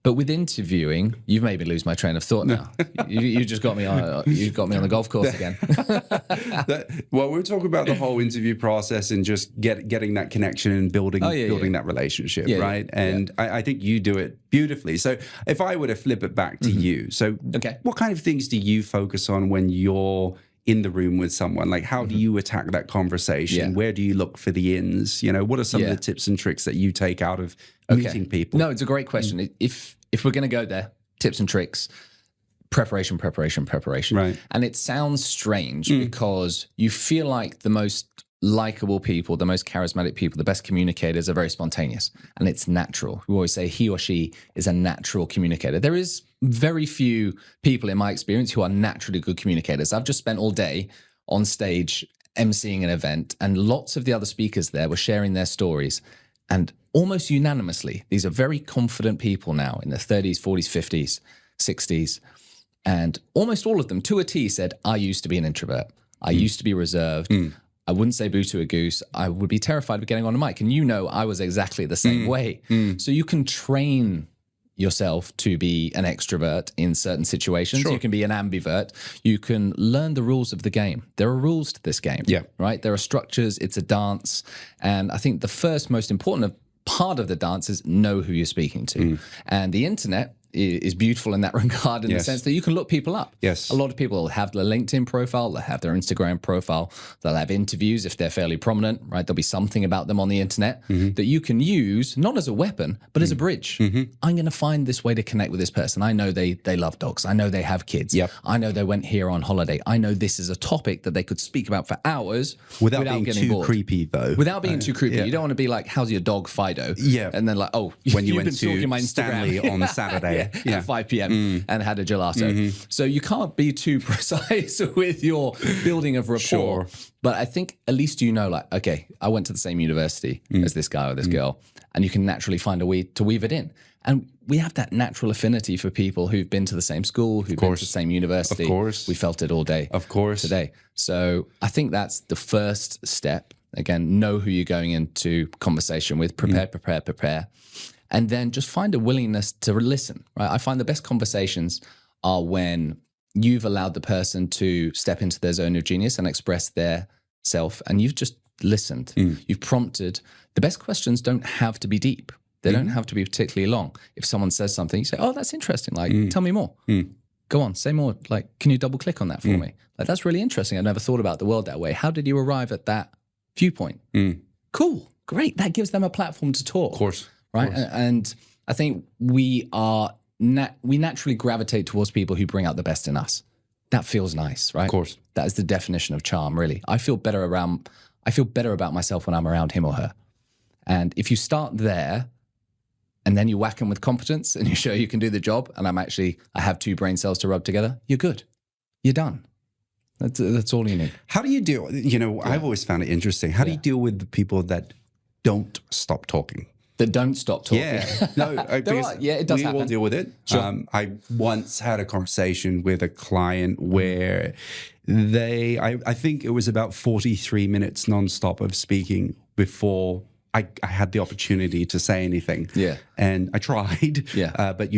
But with interviewing, you've made me lose my train of thought now. You just got me on. You got me on the golf course again. Well, we're talking about the whole interview process and just getting that connection and building that relationship, right? And I think you do it beautifully. So if I were to flip it back to you, so what kind of things do you focus on when you're in the room with someone? Like, how do you attack that conversation? Where do you look for the ins? What are some of the tips and tricks that you take out of meeting people? No, it's a great question. If we're going to go there, tips and tricks, preparation. Right. And it sounds strange because you feel like the most likable people, the most charismatic people, the best communicators are very spontaneous, and it's natural. We always say he or she is a natural communicator. There is very few people in my experience who are naturally good communicators. I've just spent all day on stage emceeing an event, and lots of the other speakers there were sharing their stories, and almost unanimously, these are very confident people now in their 30s, 40s, 50s, 60s, and almost all of them to a T said, I used to be an introvert. I used to be reserved. I wouldn't say boo to a goose. I would be terrified of getting on a mic. And I was exactly the same way. So you can train yourself to be an extrovert in certain situations. Sure. You can be an ambivert. You can learn the rules of the game. There are rules to this game, right? There are structures. It's a dance. And I think the first most important part of the dance is know who you're speaking to. And the internet is beautiful in that regard, in the sense that you can look people up. Yes. A lot of people have their LinkedIn profile, they'll have their Instagram profile, they'll have interviews if they're fairly prominent, right? There'll be something about them on the internet that you can use, not as a weapon, but as a bridge. I'm going to find this way to connect with this person. I know they love dogs. I know they have kids. I know they went here on holiday. I know this is a topic that they could speak about for hours without being getting too bored. Creepy, though. Without being too creepy. You don't want to be like, how's your dog Fido? And then like, oh, when you went to Stanley on Saturday. At 5 p.m. and had a gelato. So you can't be too precise with your building of rapport. But I think at least like, okay, I went to the same university as this guy or this girl, and you can naturally find a way to weave it in. And we have that natural affinity for people who've been to the same school, who've been to the same university. Of course. We felt it all day. Of course. Today. So I think that's the first step. Again, know who you're going into conversation with. Prepare. And then just find a willingness to listen, right? I find the best conversations are when you've allowed the person to step into their zone of genius and express their self, and you've just listened. You've prompted. The best questions don't have to be deep. They don't have to be particularly long. If someone says something, you say, oh, that's interesting. Like, tell me more. Go on, say more. Like, can you double click on that for me? Like, that's really interesting. I never thought about the world that way. How did you arrive at that viewpoint? Cool, great. That gives them a platform to talk. Of course. Right. And I think we naturally gravitate towards people who bring out the best in us. That feels nice, right? Of course. That is the definition of charm, really. I feel better about myself when I'm around him or her. And if you start there and then you whack them with competence and you show you can do the job, and I have 2 brain cells to rub together, you're good. You're done. That's all you need. How do you deal? I've always found it interesting. How do you deal with the people that don't stop talking? That don't stop talking. Yeah, no, it does happen. We will deal with it. Sure. I once had a conversation with a client where I think it was about 43 minutes nonstop of speaking before I had the opportunity to say anything. Yeah. And I tried. Yeah. But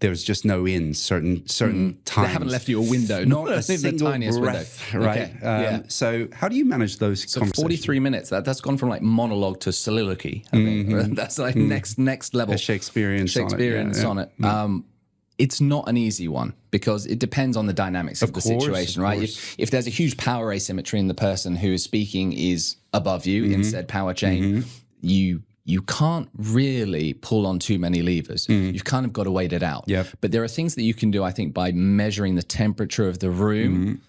there's just no in certain times. They haven't left you a window. Not a single breath, window. Right? Okay. So how do you manage those conversations? 43 minutes, that's gone from like monologue to soliloquy. I think. That's like next level. A Shakespearean sonnet. It's not an easy one because it depends on the dynamics of the situation, right? If there's a huge power asymmetry and the person who is speaking is above you in said power chain, you can't really pull on too many levers. You've kind of got to wait it out. Yep. But there are things that you can do, I think, by measuring the temperature of the room,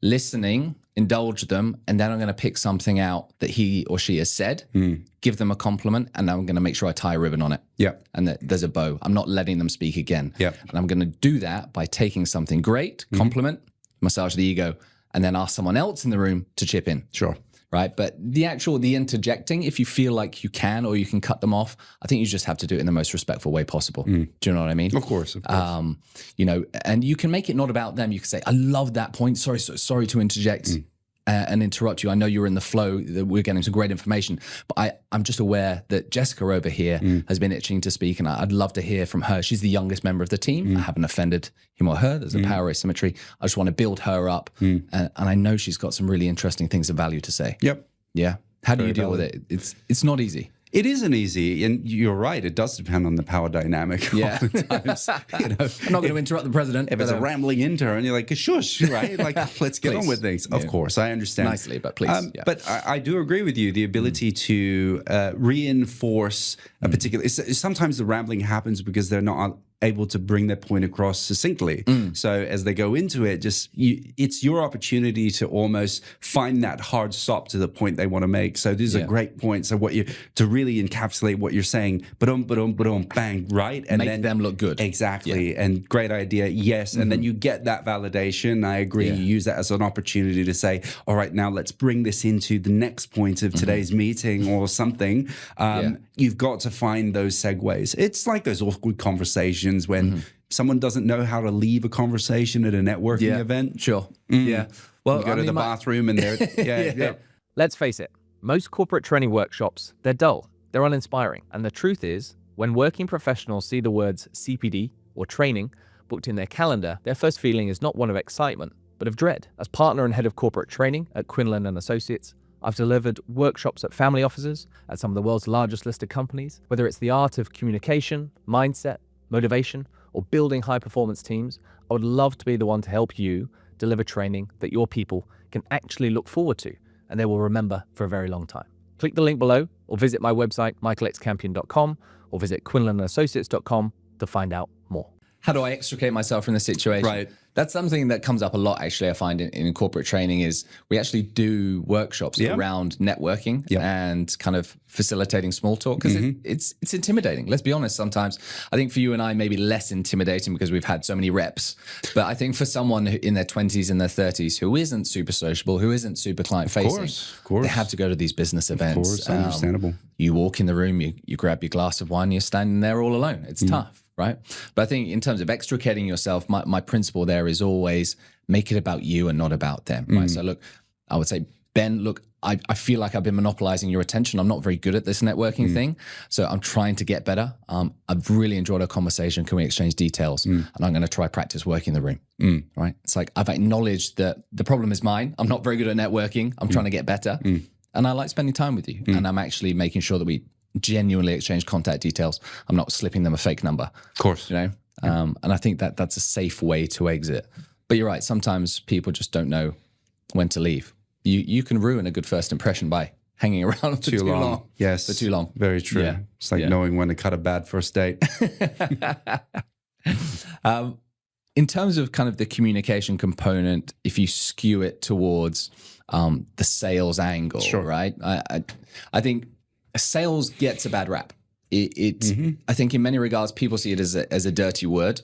listening, indulge them, and then I'm going to pick something out that he or she has said, give them a compliment, and I'm going to make sure I tie a ribbon on it. Yeah. And that there's a bow. I'm not letting them speak again. Yeah. And I'm going to do that by taking something great, compliment, massage the ego, and then ask someone else in the room to chip in. Sure. Right. But the interjecting, if you feel like you can or you can cut them off, I think you just have to do it in the most respectful way possible. Do you know what I mean? Of course. And you can make it not about them. You can say, I love that point. Sorry to interject and interrupt you. I know you're in the flow. We're getting some great information. But I'm just aware that Jessica over here has been itching to speak, and I'd love to hear from her. She's the youngest member of the team. I haven't offended him or her. There's a power asymmetry. I just want to build her up. And I know she's got some really interesting things of value to say. Yep. Yeah. How do you deal with it? It's not easy. It isn't easy, and you're right. It does depend on the power dynamic. Yeah, times, I'm not going to interrupt the president. If it's a rambling intern, you're like, shush, right? Like, let's get on with things. Of course, I understand nicely, but please. But I do agree with you. The ability to reinforce a particular. Sometimes the rambling happens because they're not able to bring their point across succinctly. So as they go into it, it's your opportunity to almost find that hard stop to the point they want to make. So these are great points of to really encapsulate what you're saying. Bang, right? And make them look good. Exactly. Yeah. And great idea. Yes. And then you get that validation. I agree. You use that as an opportunity to say, all right, now let's bring this into the next point of today's meeting or something. You've got to find those segues. It's like those awkward conversations when someone doesn't know how to leave a conversation at a networking event. Sure. Yeah. Well, you go to the bathroom and they're Let's face it, most corporate training workshops, they're dull, they're uninspiring. And the truth is, when working professionals see the words CPD or training booked in their calendar, their first feeling is not one of excitement, but of dread. As partner and head of corporate training at Quinlan Associates, I've delivered workshops at family offices, at some of the world's largest listed companies. Whether it's the art of communication, mindset, motivation, or building high-performance teams, I would love to be the one to help you deliver training that your people can actually look forward to and they will remember for a very long time. Click the link below or visit my website, michaelxcampion.com, or visit quinlanassociates.com to find out more. How do I extricate myself from the situation? Right. That's something that comes up a lot, actually, I find in corporate training is we actually do workshops around networking and kind of facilitating small talk because it's intimidating. Let's be honest, sometimes. I think for you and I, maybe less intimidating because we've had so many reps. But I think for someone in their 20s and their 30s who isn't super sociable, who isn't super client-facing, of course. They have to go to these business events. Of course, understandable. You walk in the room, you grab your glass of wine, you're standing there all alone. It's tough. Right. But I think in terms of extricating yourself, my principle there is always make it about you and not about them. Right. So look, I would say, Ben, look, I feel like I've been monopolizing your attention. I'm not very good at this networking thing. So I'm trying to get better. I've really enjoyed our conversation. Can we exchange details? And I'm going to try practice work in the room. Right. It's like I've acknowledged that the problem is mine. I'm not very good at networking. I'm trying to get better. And I like spending time with you. And I'm actually making sure that we genuinely exchange contact details. I'm not slipping them a fake number. Of course. You know? And I think that that's a safe way to exit. But you're right. Sometimes people just don't know when to leave. You can ruin a good first impression by hanging around for too long. Yes. For too long. Very true. Yeah. It's like knowing when to cut a bad first date. In terms of kind of the communication component, if you skew it towards the sales angle, right? I think sales gets a bad rap. I think in many regards, people see it as a dirty word.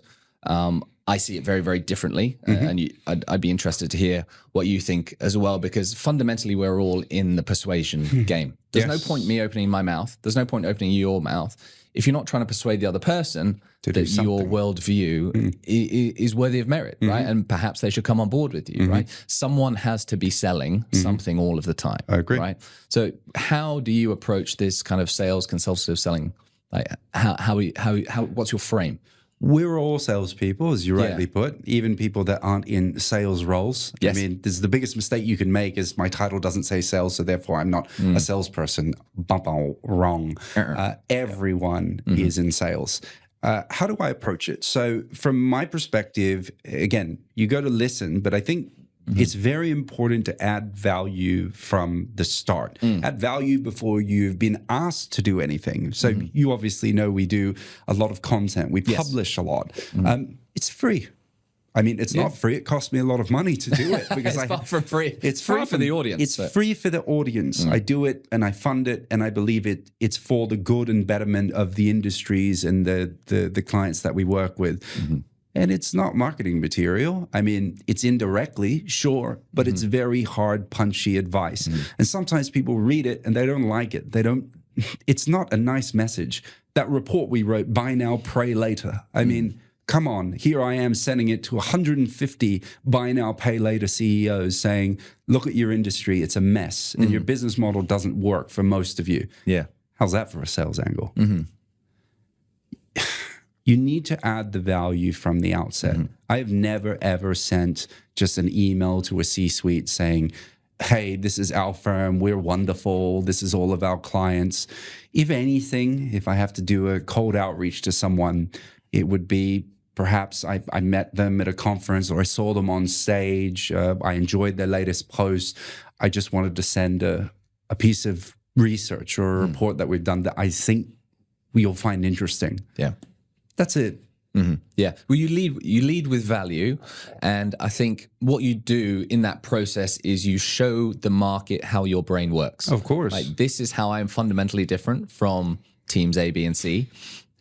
I see it very, very differently. And I'd be interested to hear what you think as well, because fundamentally we're all in the persuasion game. There's no point me opening my mouth. There's no point opening your mouth if you're not trying to persuade the other person that your worldview is worthy of merit, right? And perhaps they should come on board with you, right? Someone has to be selling something all of the time. I agree. Right? So how do you approach this kind of sales consultative selling? Like how what's your frame? We're all salespeople, as you rightly put, even people that aren't in sales roles. Yes. I mean, this is the biggest mistake you can make is my title doesn't say sales, so therefore I'm not a salesperson. Wrong. Everyone is in sales. How do I approach it? So from my perspective, again, you go to listen, but I think it's very important to add value from the start. Add value before you've been asked to do anything. So you obviously know we do a lot of content. We publish a lot. It's free. I mean, it's not free. It costs me a lot of money to do it because it's far from free. It's free for the audience. It's free for the audience. I do it and I fund it and I believe it's for the good and betterment of the industries and the clients that we work with. And it's not marketing material. I mean, it's indirectly, sure, but it's very hard, punchy advice. And sometimes people read it and they don't like it. It's not a nice message. That report we wrote, buy now, pray later. I mean, come on, here I am sending it to 150 buy now, pay later CEOs saying, look at your industry, it's a mess. And your business model doesn't work for most of you. Yeah. How's that for a sales angle? You need to add the value from the outset. I have never, ever sent just an email to a C-suite saying, hey, this is our firm. We're wonderful. This is all of our clients. If anything, if I have to do a cold outreach to someone, it would be perhaps I met them at a conference or I saw them on stage. I enjoyed their latest post. I just wanted to send a piece of research or a report that we've done that I think you'll find interesting. Yeah. That's it. Yeah. Well, you lead with value. And I think what you do in that process is you show the market how your brain works. Of course. Like, this is how I'm fundamentally different from teams A, B, and C.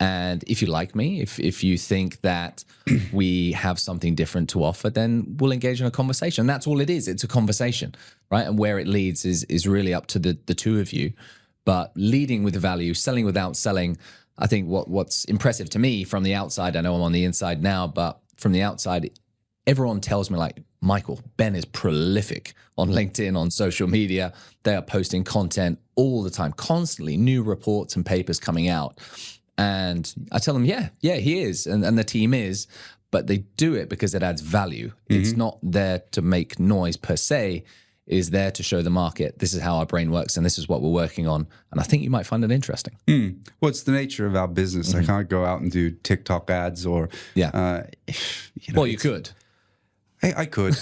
And if you like me, if you think that we have something different to offer, then we'll engage in a conversation. That's all it is. It's a conversation, right? And where it leads is really up to the two of you. But leading with value, selling without selling, I think what's impressive to me from the outside, I know I'm on the inside now, but from the outside, everyone tells me like, Michael, Ben is prolific on LinkedIn, on social media. They are posting content all the time, constantly, new reports and papers coming out. And I tell them, yeah, he is. And the team is, but they do it because it adds value. It's not there to make noise per se. It is there to show the market, this is how our brain works and this is what we're working on. And I think you might find it interesting. Well, it's the nature of our business. I can't go out and do TikTok ads or... Well, you could. I could.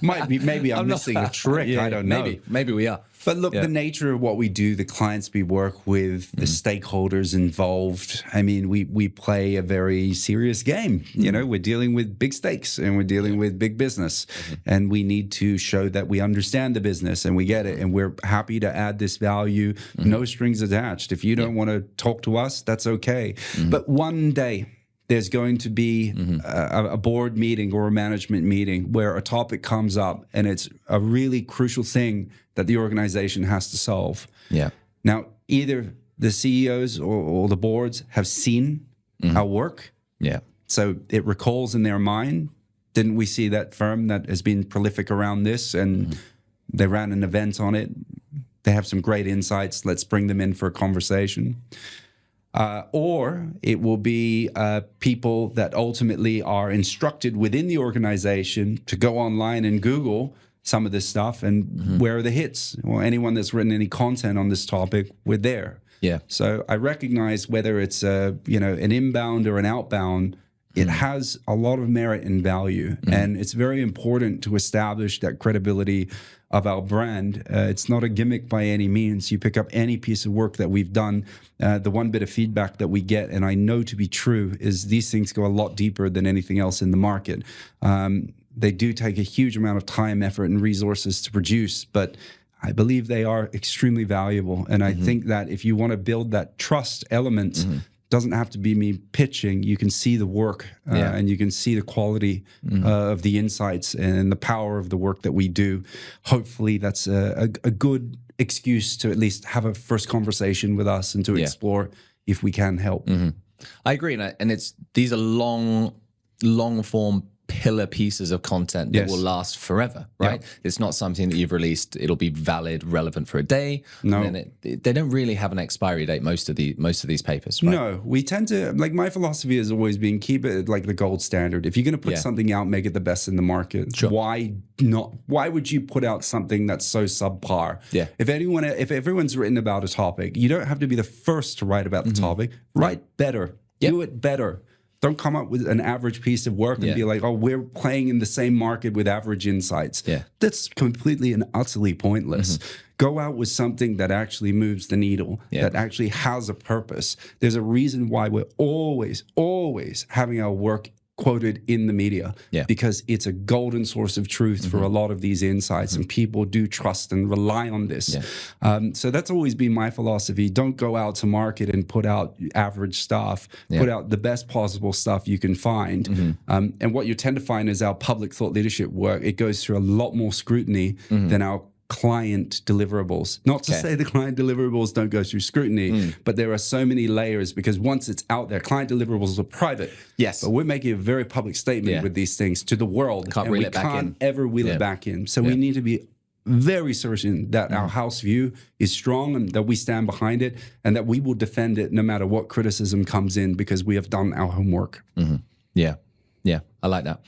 Maybe I'm missing a trick. I don't know. Maybe we are. But look, the nature of what we do, the clients we work with, the stakeholders involved. I mean, we play a very serious game. You know, we're dealing with big stakes and we're dealing with big business, and we need to show that we understand the business and we get it, and we're happy to add this value. No strings attached. If you don't want to talk to us, that's okay. But one day, there's going to be a board meeting or a management meeting where a topic comes up and it's a really crucial thing that the organization has to solve. Yeah. Now, either the CEOs or the boards have seen our work. Yeah. So it recalls in their mind, didn't we see that firm that has been prolific around this and they ran an event on it? They have some great insights. Let's bring them in for a conversation. Or it will be people that ultimately are instructed within the organization to go online and Google some of this stuff and where are the hits? Well, anyone that's written any content on this topic, we're there. Yeah. So I recognize whether it's an inbound or an outbound, it has a lot of merit and value, and it's very important to establish that credibility of our brand. It's not a gimmick by any means. You pick up any piece of work that we've done, the one bit of feedback that we get, and I know to be true, is these things go a lot deeper than anything else in the market. They do take a huge amount of time, effort, and resources to produce, but I believe they are extremely valuable. And I think that if you want to build that trust element, doesn't have to be me pitching. You can see the work and you can see the quality of the insights and the power of the work that we do. Hopefully that's a good excuse to at least have a first conversation with us and to explore if we can help. I agree. And these are long form pillar pieces of content that will last forever, right? It's not something that you've released, it'll be valid, relevant for a day. No. And they don't really have an expiry date, most of these papers, right? No, we tend to, like, my philosophy has always been keep it like the gold standard. If you're going to put something out, make it the best in the market. Sure. Why not? Why would you put out something that's so subpar? Yeah. If everyone's written about a topic, you don't have to be the first to write about the topic. Write better. Do it better. Don't come up with an average piece of work and be like, oh, we're playing in the same market with average insights. Yeah. That's completely and utterly pointless. Go out with something that actually moves the needle, that actually has a purpose. There's a reason why we're always having our work quoted in the media, because it's a golden source of truth for a lot of these insights, and people do trust and rely on this. So that's always been my philosophy. Don't go out to market and put out average stuff. Put out the best possible stuff you can find. And what you tend to find is our public thought leadership work, it goes through a lot more scrutiny than our client deliverables. Not to say the client deliverables don't go through scrutiny, but there are so many layers, because once it's out there, client deliverables are private. Yes. But we're making a very public statement with these things to the world. Can't reel it back in. We can't ever wheel it back in. So we need to be very certain that our house view is strong and that we stand behind it and that we will defend it no matter what criticism comes in, because we have done our homework. Yeah, I like that.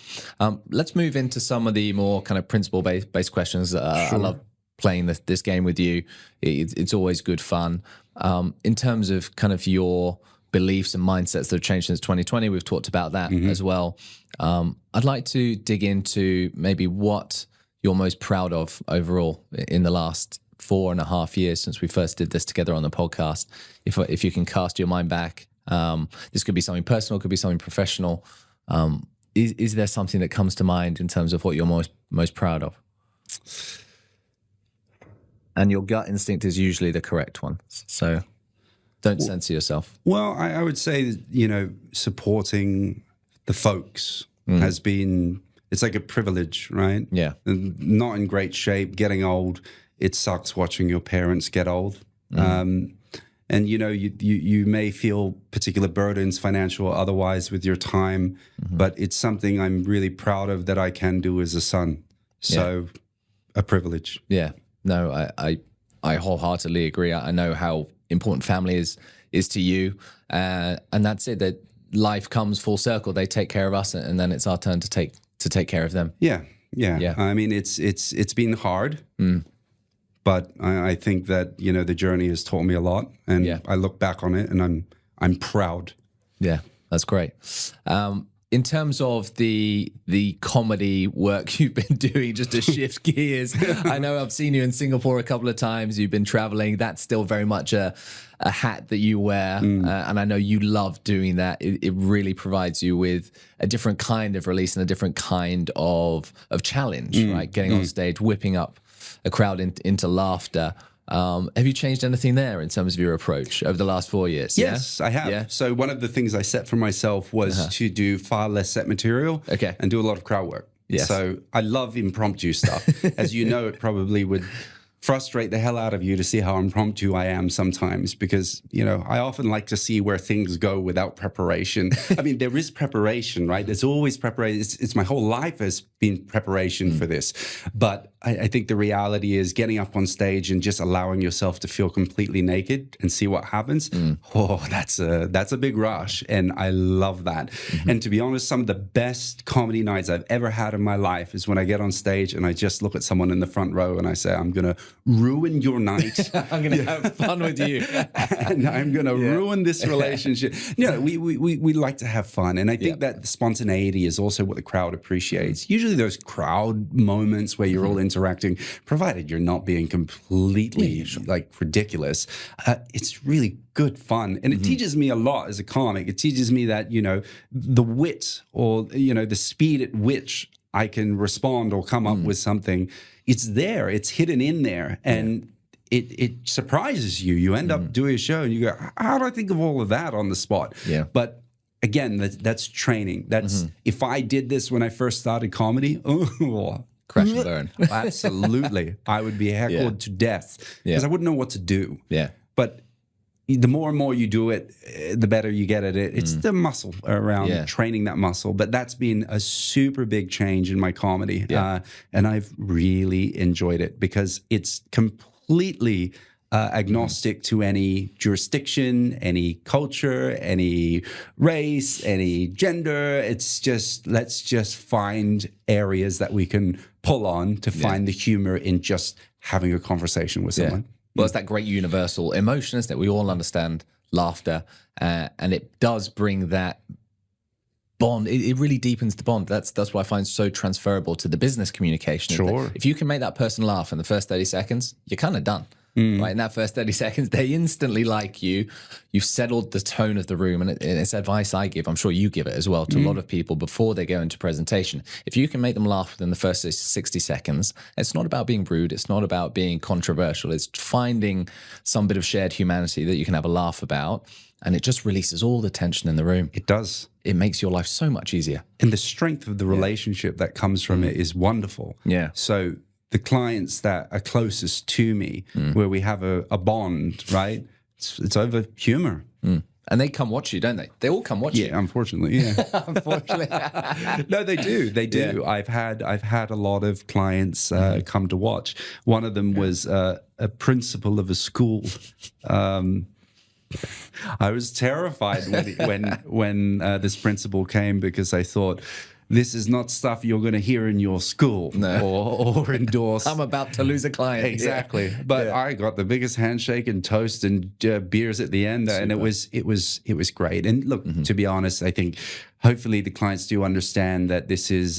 Let's move into some of the more kind of principle-based questions. I love playing this game with you. It's always good fun. In terms of kind of your beliefs and mindsets that have changed since 2020, we've talked about that as well. I'd like to dig into maybe what you're most proud of overall in the last 4.5 years since we first did this together on the podcast. If you can cast your mind back, this could be something personal, could be something professional. Is there something that comes to mind in terms of what you're most proud of? And your gut instinct is usually the correct one, so don't censor yourself. Well, I would say, supporting the folks has been, it's like a privilege, right? Yeah. And not in great shape, getting old. It sucks watching your parents get old. And, you may feel particular burdens, financial or otherwise, with your time, but it's something I'm really proud of that I can do as a son. So a privilege. Yeah. No, I wholeheartedly agree. I know how important family is to you. And that's it, that life comes full circle. They take care of us, and then it's our turn to take care of them. Yeah. I mean, it's been hard. But I think that, the journey has taught me a lot, and I look back on it and I'm proud. Yeah, that's great. In terms of the comedy work you've been doing, just to shift gears, I know I've seen you in Singapore a couple of times. You've been traveling. That's still very much a hat that you wear. And I know you love doing that. It really provides you with a different kind of release and a different kind of challenge, right? Getting on stage, whipping up a crowd into laughter. Have you changed anything there in terms of your approach over the last 4 years? Yes, I have. Yeah? So one of the things I set for myself was to do far less set material and do a lot of crowd work. Yes. So I love impromptu stuff. As you know, it probably would frustrate the hell out of you to see how impromptu I am sometimes, because, I often like to see where things go without preparation. I mean, there is preparation, right? There's always preparation. It's my whole life has been preparation for this. But I think the reality is getting up on stage and just allowing yourself to feel completely naked and see what happens. Oh, that's a big rush. And I love that. And to be honest, some of the best comedy nights I've ever had in my life is when I get on stage and I just look at someone in the front row and I say, I'm going to ruin your night. I'm going to have fun with you. And I'm going to ruin this relationship. We like to have fun. And I think that the spontaneity is also what the crowd appreciates. Usually those crowd moments where you're all interacting, provided you're not being completely ridiculous, it's really good fun. And it teaches me a lot as a comic. It teaches me that, the wit or, the speed at which I can respond or come up with something, it's there, it's hidden in there. And it surprises you. You end up doing a show and you go, how do I think of all of that on the spot? Yeah. But again, that's training. That's if I did this when I first started comedy, crash and burn. Absolutely. I would be heckled to death because I wouldn't know what to do. Yeah. But the more and more you do it, the better you get at it. It's the muscle around training that muscle. But that's been a super big change in my comedy. And I've really enjoyed it because it's completely agnostic to any jurisdiction, any culture, any race, any gender. It's just, let's just find areas that we can pull on to find the humor in just having a conversation with someone. Well, it's that great universal emotion, isn't it? We all understand laughter, and it does bring that bond. It really deepens the bond. That's what I find so transferable to the business communication. Sure. If you can make that person laugh in the first 30 seconds, you're kind of done. Right, in that first 30 seconds, they instantly like you. You've settled the tone of the room, and it's advice I give. I'm sure you give it as well to a lot of people before they go into presentation. If you can make them laugh within the first 60 seconds, it's not about being rude. It's not about being controversial. It's finding some bit of shared humanity that you can have a laugh about, and it just releases all the tension in the room. It does. It makes your life so much easier. And the strength of the relationship that comes from it is wonderful. Yeah. So the clients that are closest to me, where we have a bond, right? It's over humor. And they come watch you, don't they? They all come watch you. Yeah, unfortunately, yeah. Unfortunately. No, they do. They do. Yeah. I've had a lot of clients come to watch. One of them was a principal of a school. I was terrified when this principal came because I thought, this is not stuff you're going to hear in your school or endorse. I'm about to lose a client. Exactly. But I got the biggest handshake and toast and beers at the end. Super. And it was great. And look, to be honest, I think hopefully the clients do understand that this is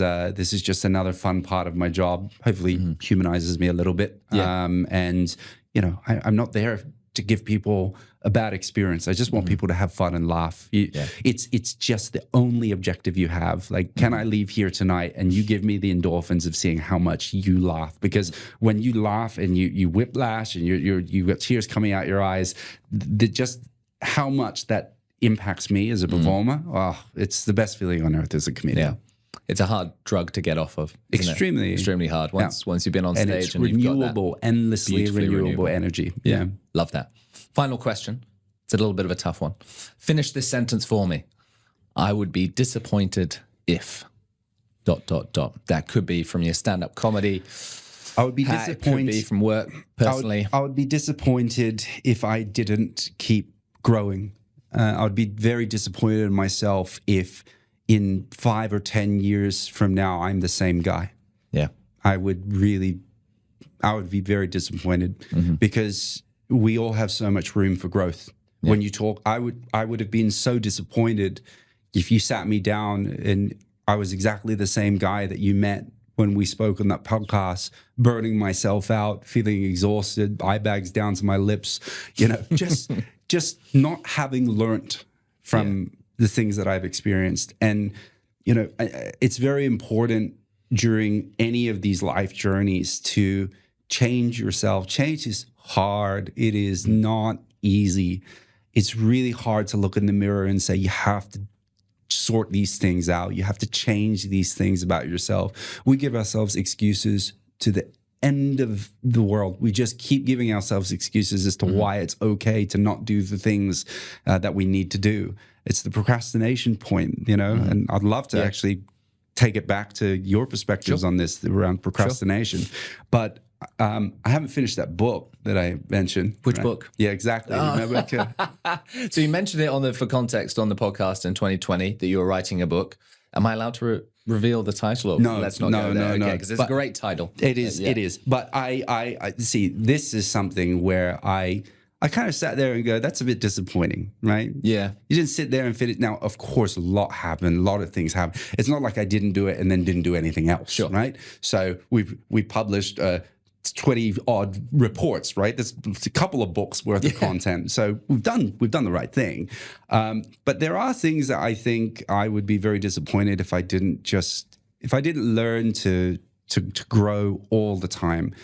just another fun part of my job. Hopefully humanizes me a little bit. Yeah. And, I'm not there to give people a bad experience. I just want people to have fun and laugh. It's just the only objective you have. Like, can I leave here tonight and you give me the endorphins of seeing how much you laugh? Because when you laugh and you whiplash and you got tears coming out your eyes, just how much that impacts me as a performer. Oh, it's the best feeling on earth as a comedian. Yeah. It's a hard drug to get off of. Extremely hard. Once you've been on stage and you've got that endlessly renewable energy. Yeah. Love that. Final question. It's a little bit of a tough one. Finish this sentence for me. I would be disappointed if... ... That could be from your stand-up comedy. I would be disappointed. It could be from work, personally. I would be disappointed if I didn't keep growing. I would be very disappointed in myself if in 5 or 10 years from now, I'm the same guy. Yeah. I would be very disappointed because we all have so much room for growth. Yeah. When you talk, I would have been so disappointed if you sat me down and I was exactly the same guy that you met when we spoke on that podcast, burning myself out, feeling exhausted, eye bags down to my lips, just not having learnt from the things that I've experienced. And, it's very important during any of these life journeys to change yourself. Change is hard. It is not easy. It's really hard to look in the mirror and say, you have to sort these things out. You have to change these things about yourself. We give ourselves excuses to the end of the world. We just keep giving ourselves excuses as to why it's okay to not do the things that we need to do. It's the procrastination point, and I'd love to actually take it back to your perspectives on this around procrastination. But I haven't finished that book that I mentioned. Which book? Yeah, exactly. Remember? So you mentioned it for context on the podcast in 2020 that you were writing a book. Am I allowed to reveal the title? Or no, let's not go there. No, because it's a great title. It is. It is. But I see. This is something where I kind of sat there and go, that's a bit disappointing, right? Yeah. You didn't sit there and fit it. Now, of course, a lot happened. A lot of things happened. It's not like I didn't do it and then didn't do anything else, right? So we published 20 odd reports, right? There's a couple of books worth of content. So we've done the right thing. But there are things that I think I would be very disappointed if I didn't learn to grow all the time.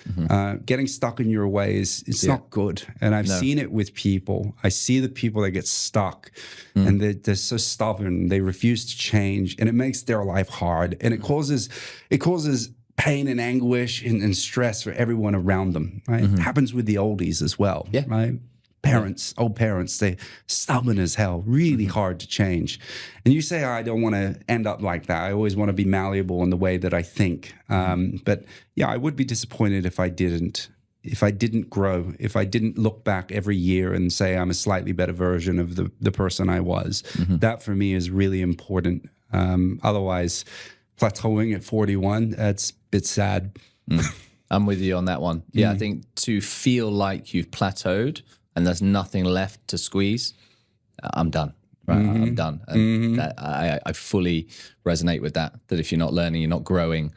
Getting stuck in your ways, it's not good. And I've seen it with people. I see the people that get stuck and they're so stubborn. They refuse to change and it makes their life hard. And it causes pain and anguish and stress for everyone around them, right? It happens with the oldies as well, right? Old parents, they're stubborn as hell, really hard to change. And you say, I don't want to end up like that. I always want to be malleable in the way that I think. But yeah, I would be disappointed if I didn't grow, if I didn't look back every year and say I'm a slightly better version of the person I was. That for me is really important. Otherwise, plateauing at 41, that's a bit sad. I'm with you on that one. Yeah, I think to feel like you've plateaued and there's nothing left to squeeze, I'm done. Right? I'm done. And that, I fully resonate with that if you're not learning, you're not growing,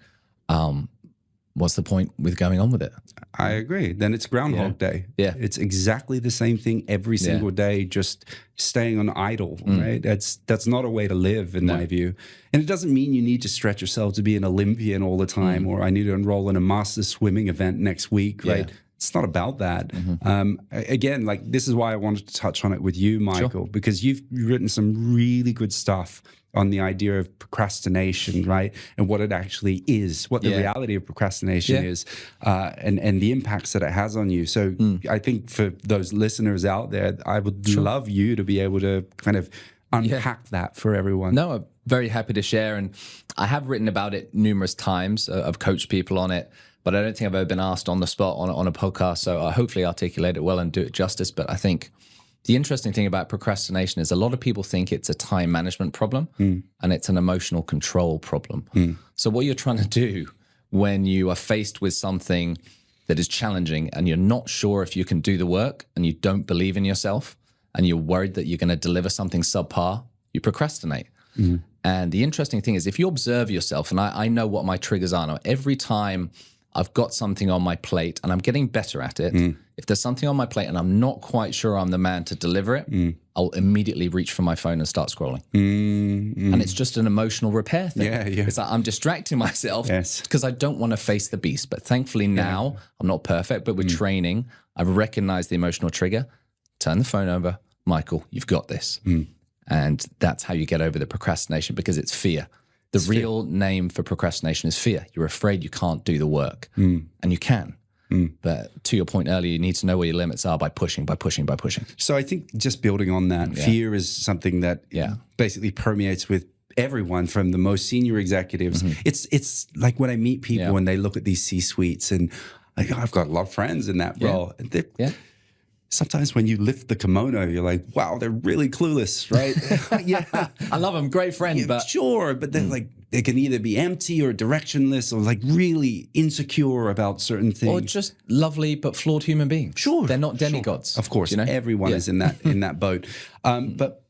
what's the point with going on with it? I agree. Then it's Groundhog Day. Yeah. It's exactly the same thing every single day, just staying on idle, right? That's not a way to live in my view. And it doesn't mean you need to stretch yourself to be an Olympian all the time or I need to enroll in a master's swimming event next week, right? It's not about that. Again, like this is why I wanted to touch on it with you, Michael, because you've written some really good stuff on the idea of procrastination, right? And what it actually is, what the reality of procrastination is, and the impacts that it has on you. So I think for those listeners out there, I would love you to be able to kind of unpack that for everyone. No, I'm very happy to share. And I have written about it numerous times. I've coached people on it, but I don't think I've ever been asked on the spot on a podcast. So I hopefully articulate it well and do it justice. But I think the interesting thing about procrastination is a lot of people think it's a time management problem and it's an emotional control problem. So what you're trying to do when you are faced with something that is challenging and you're not sure if you can do the work and you don't believe in yourself and you're worried that you're going to deliver something subpar, you procrastinate. And the interesting thing is if you observe yourself, and I know what my triggers are now, every time I've got something on my plate and I'm getting better at it. If there's something on my plate and I'm not quite sure I'm the man to deliver it, I'll immediately reach for my phone and start scrolling. And it's just an emotional repair thing. It's like I'm distracting myself because I don't want to face the beast. But thankfully now, I'm not perfect, but with training, I've recognized the emotional trigger. Turn the phone over. Michael, you've got this. And that's how you get over the procrastination because it's fear. The real name for procrastination is fear. You're afraid you can't do the work. And you can. But to your point earlier, you need to know where your limits are by pushing. So I think just building on that, fear is something that basically permeates with everyone from the most senior executives. It's like when I meet people and they look at these C-suites, and I've got a lot of friends in that role. And sometimes when you lift the kimono, you're like, wow, they're really clueless, right? I love them. Great friend, but sure. But they're like, they can either be empty or directionless or like really insecure about certain things. Or just lovely but flawed human beings. Sure. They're not demigods. Of course. Everyone is in that boat. But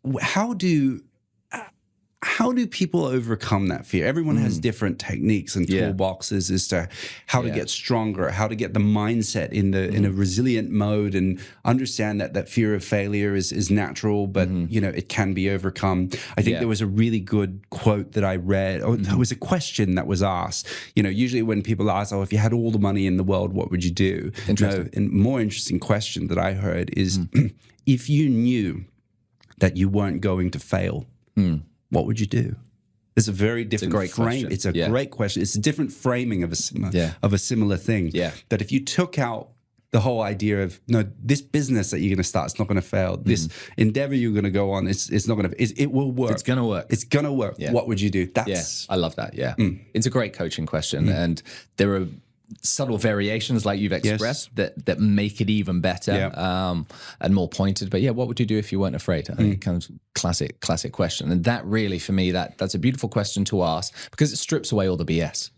how do people overcome that fear? Everyone has different techniques and toolboxes as to how to get stronger, how to get the mindset in a resilient mode, and understand that fear of failure is natural, but it can be overcome. I think there was a really good quote that I read, or there was a question that was asked. Usually when people ask, if you had all the money in the world, what would you do? Interesting. A more interesting question that I heard is, if you knew that you weren't going to fail, what would you do? It's a very different frame. It's a great question. It's a different framing of a similar thing. Yeah. That if you took out the whole idea of, no, this business that you're going to start, it's not going to fail. This endeavor you're going to go on, it's not going to. It will work. It's going to work. It's going to work. Yeah. What would you do? I love that. Yeah. It's a great coaching question, and there are subtle variations like you've expressed that make it even better and more pointed. But what would you do if you weren't afraid? I think kind of classic question. And that really, for me, that's a beautiful question to ask, because it strips away all the BS.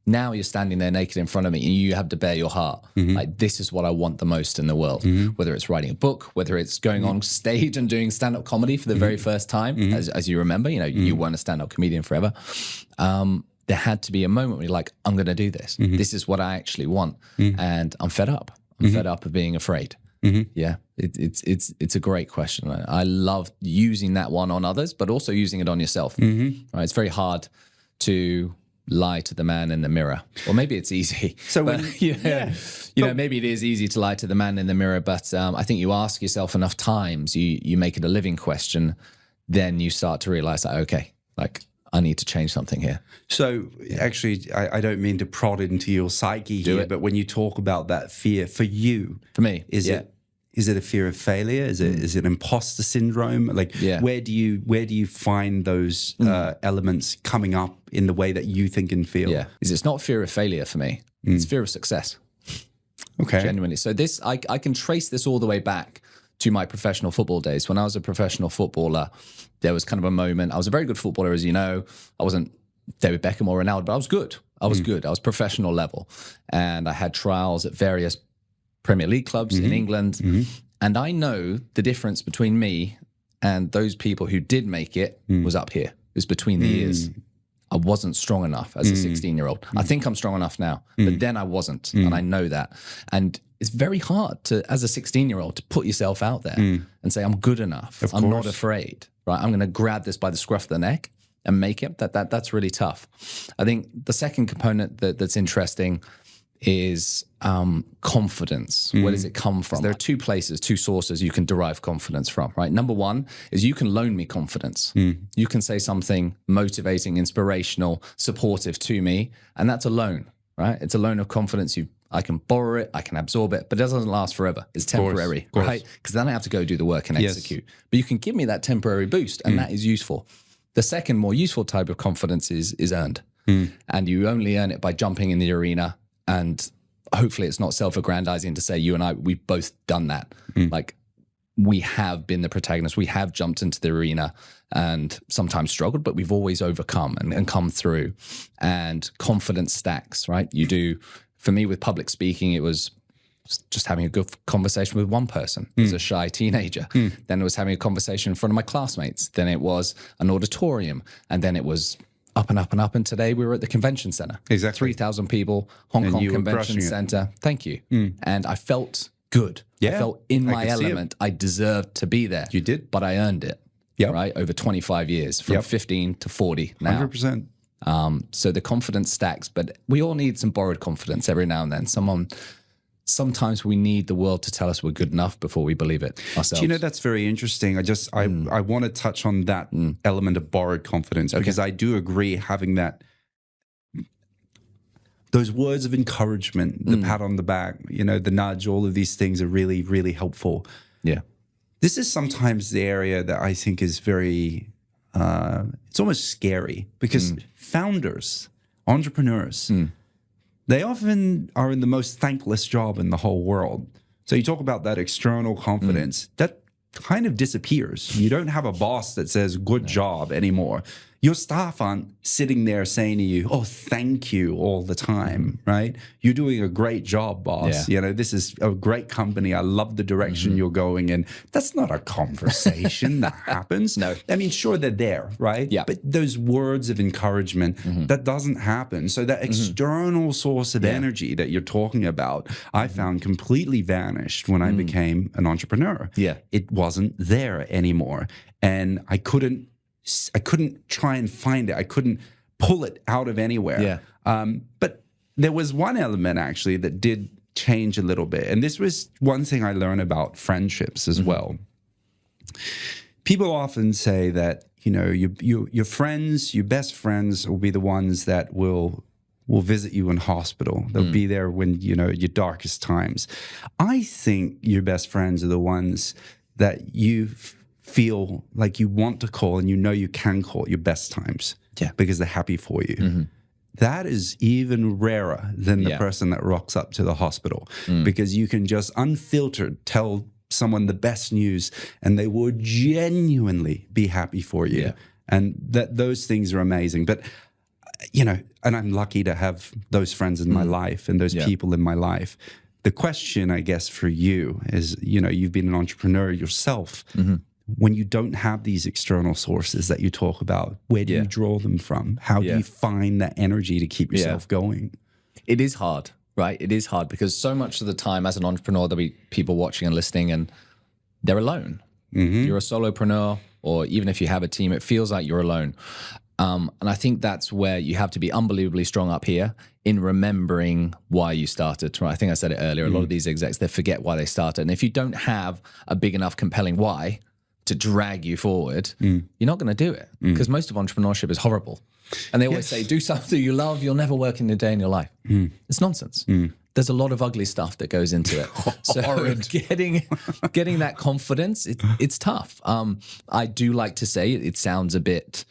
Now you're standing there naked in front of me and you have to bare your heart. Like, this is what I want the most in the world, whether it's writing a book, whether it's going on stage and doing stand-up comedy for the very first time, as you remember, you weren't a stand-up comedian forever. There had to be a moment where you're like, I'm going to do this. This is what I actually want. And I'm fed up. I'm fed up of being afraid. Yeah, it's a great question. I love using that one on others, but also using it on yourself. Right? It's very hard to lie to the man in the mirror. Or maybe it's easy. So but, maybe it is easy to lie to the man in the mirror, but I think you ask yourself enough times, you make it a living question, then you start to realize that, okay, like, I need to change something here. So actually, I don't mean to prod into your psyche here, but when you talk about that fear, for you, for me, is it a fear of failure? Is it imposter syndrome? Like, where do you find those elements coming up in the way that you think and feel? Yeah, it's not fear of failure for me. It's fear of success. Okay, genuinely. So this, I can trace this all the way back to my professional football days. When I was a professional footballer, there was kind of a moment. I was a very good footballer, as you know. I wasn't David Beckham or Ronaldo, but I was good. I was professional level. And I had trials at various Premier League clubs in England. And I know the difference between me and those people who did make it was up here. It was between the ears. I wasn't strong enough as a 16-year-old. I think I'm strong enough now, but then I wasn't. And I know that. And it's very hard to, as a 16-year-old, to put yourself out there and say, I'm good enough. I'm not afraid, right? I'm going to grab this by the scruff of the neck and make it. That's really tough. I think the second component that's interesting is confidence. Where does it come from? There are two sources you can derive confidence from, right? Number one is you can loan me confidence. You can say something motivating, inspirational, supportive to me, and that's a loan, right? It's a loan of confidence. I can borrow it, I can absorb it, but it doesn't last forever. It's temporary, right? Because then I have to go do the work and execute. But you can give me that temporary boost, and that is useful. The second, more useful type of confidence is earned. And you only earn it by jumping in the arena, and hopefully it's not self-aggrandizing to say you and I, we've both done that. Like, we have been the protagonists. We have jumped into the arena and sometimes struggled, but we've always overcome and come through. And confidence stacks, right? You do. For me, with public speaking, it was just having a good conversation with one person as a shy teenager. Then it was having a conversation in front of my classmates. Then it was an auditorium. And then it was up and up and up. And today we were at the convention center. Exactly. 3,000 people, Hong Kong Convention Center. Thank you. And I felt good. I felt in my element. I deserved to be there. You did. But I earned it. Right? Over 25 years, from 15 to 40 now. 100%. So the confidence stacks, but we all need some borrowed confidence every now and then. Sometimes we need the world to tell us we're good enough before we believe it ourselves. Do you know, that's very interesting. I want to touch on that element of borrowed confidence, because I do agree having that. those words of encouragement, the pat on the back, the nudge, all of these things are really, really helpful. Yeah. This is sometimes the area that I think is very, it's almost scary because founders, entrepreneurs, they often are in the most thankless job in the whole world. So you talk about that external confidence, that kind of disappears. You don't have a boss that says, good job anymore. Your staff aren't sitting there saying to you, oh, thank you all the time, right? You're doing a great job, boss. Yeah. This is a great company. I love the direction you're going in. That's not a conversation that happens. No. I mean, sure, they're there, right? Yeah. But those words of encouragement, that doesn't happen. So that external source of energy that you're talking about, I found completely vanished when I became an entrepreneur. Yeah. It wasn't there anymore. And I couldn't try and find it. I couldn't pull it out of anywhere. Yeah. But there was one element actually that did change a little bit. And this was one thing I learned about friendships as well. People often say that, your friends, your best friends will be the ones that will visit you in hospital. They'll be there when, your darkest times. I think your best friends are the ones that you feel like you want to call and you can call your best times because they're happy for you. That is even rarer than the person that rocks up to the hospital because you can just unfiltered tell someone the best news and they will genuinely be happy for you. And those things are amazing. But, and I'm lucky to have those friends in my life and those people in my life. The question, I guess, for you is, you've been an entrepreneur yourself. When you don't have these external sources that you talk about, where do you draw them from? How do you find that energy to keep yourself going? It is hard, right? It is hard because so much of the time as an entrepreneur, there'll be people watching and listening and they're alone. You're a solopreneur, or even if you have a team, it feels like you're alone. And I think that's where you have to be unbelievably strong up here in remembering why you started. Right? I think I said it earlier. A lot of these execs, they forget why they started. And if you don't have a big enough compelling why to drag you forward, you're not going to do it because most of entrepreneurship is horrible. And they always say, do something you love, you'll never work in a day in your life. It's nonsense. There's a lot of ugly stuff that goes into it. So getting that confidence, it's tough. I do like to say it sounds a bit,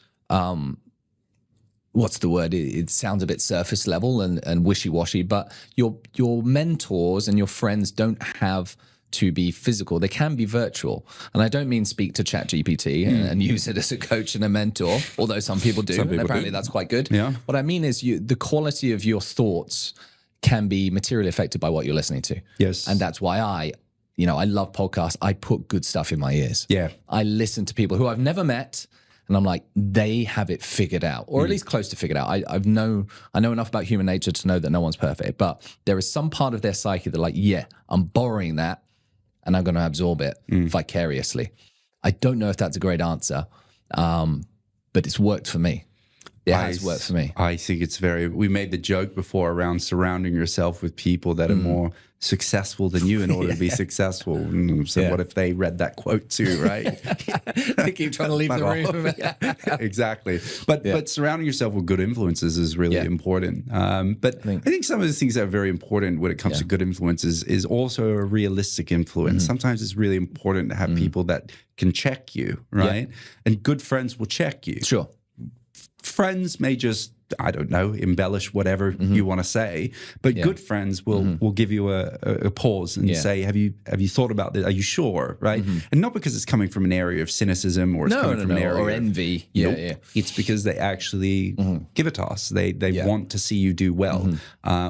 what's the word? It sounds a bit surface level and wishy-washy, but your mentors and your friends don't have to be physical. They can be virtual. And I don't mean speak to ChatGPT and use it as a coach and a mentor, although some people do. And apparently that's quite good. Yeah. What I mean is the quality of your thoughts can be materially affected by what you're listening to. Yes. And that's why I love podcasts. I put good stuff in my ears. Yeah. I listen to people who I've never met and I'm like, they have it figured out, or at least close to figured out. I know enough about human nature to know that no one's perfect, but there is some part of their psyche that like, I'm borrowing that and I'm going to absorb it vicariously. I don't know if that's a great answer, but it's worked for me. It has worked for me. I think it's we made the joke before around surrounding yourself with people that are more successful than you in order to be successful. And so what if they read that quote too, right? They keep trying to leave the room. Exactly. But surrounding yourself with good influences is really important. But I think some of the things that are very important when it comes to good influences is also a realistic influence. Sometimes it's really important to have people that can check you, right? And good friends will check you. Sure. Friends may just, I don't know, embellish whatever you want to say, but good friends will give you a pause and say, have you thought about this? Are you sure? Right? And not because it's coming from an area of cynicism or it's coming from an area or envy. It's because they actually give a toss. They want to see you do well,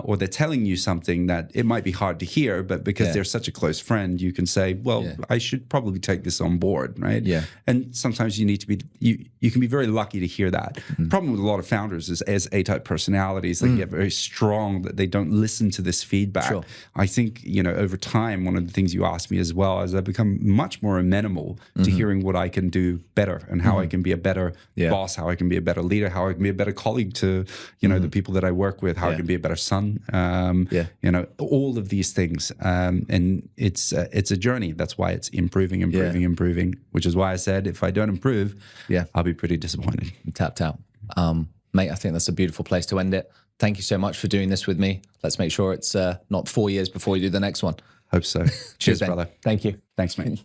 or they're telling you something that it might be hard to hear, but because they're such a close friend, you can say, well, I should probably take this on board, right? Yeah. And sometimes you need to be, you can be very lucky to hear that. The problem with a lot of founders is as A-type personalities, they get very strong that they don't listen to this feedback. Sure. I think, over time, one of the things you asked me as well is I've become much more amenable to hearing what I can do better and how I can be a better boss, how I can be a better leader, how I can be a better colleague to, the people that I work with, how I can be a better son, all of these things. And it's a journey. That's why it's improving, which is why I said, if I don't improve, I'll be pretty disappointed. Tapped out. Mate, I think that's a beautiful place to end it. thank you so much for doing this with me. Let's make sure it's not 4 years before we do the next one. Hope so. Cheers, brother. Thank you. Thanks, mate.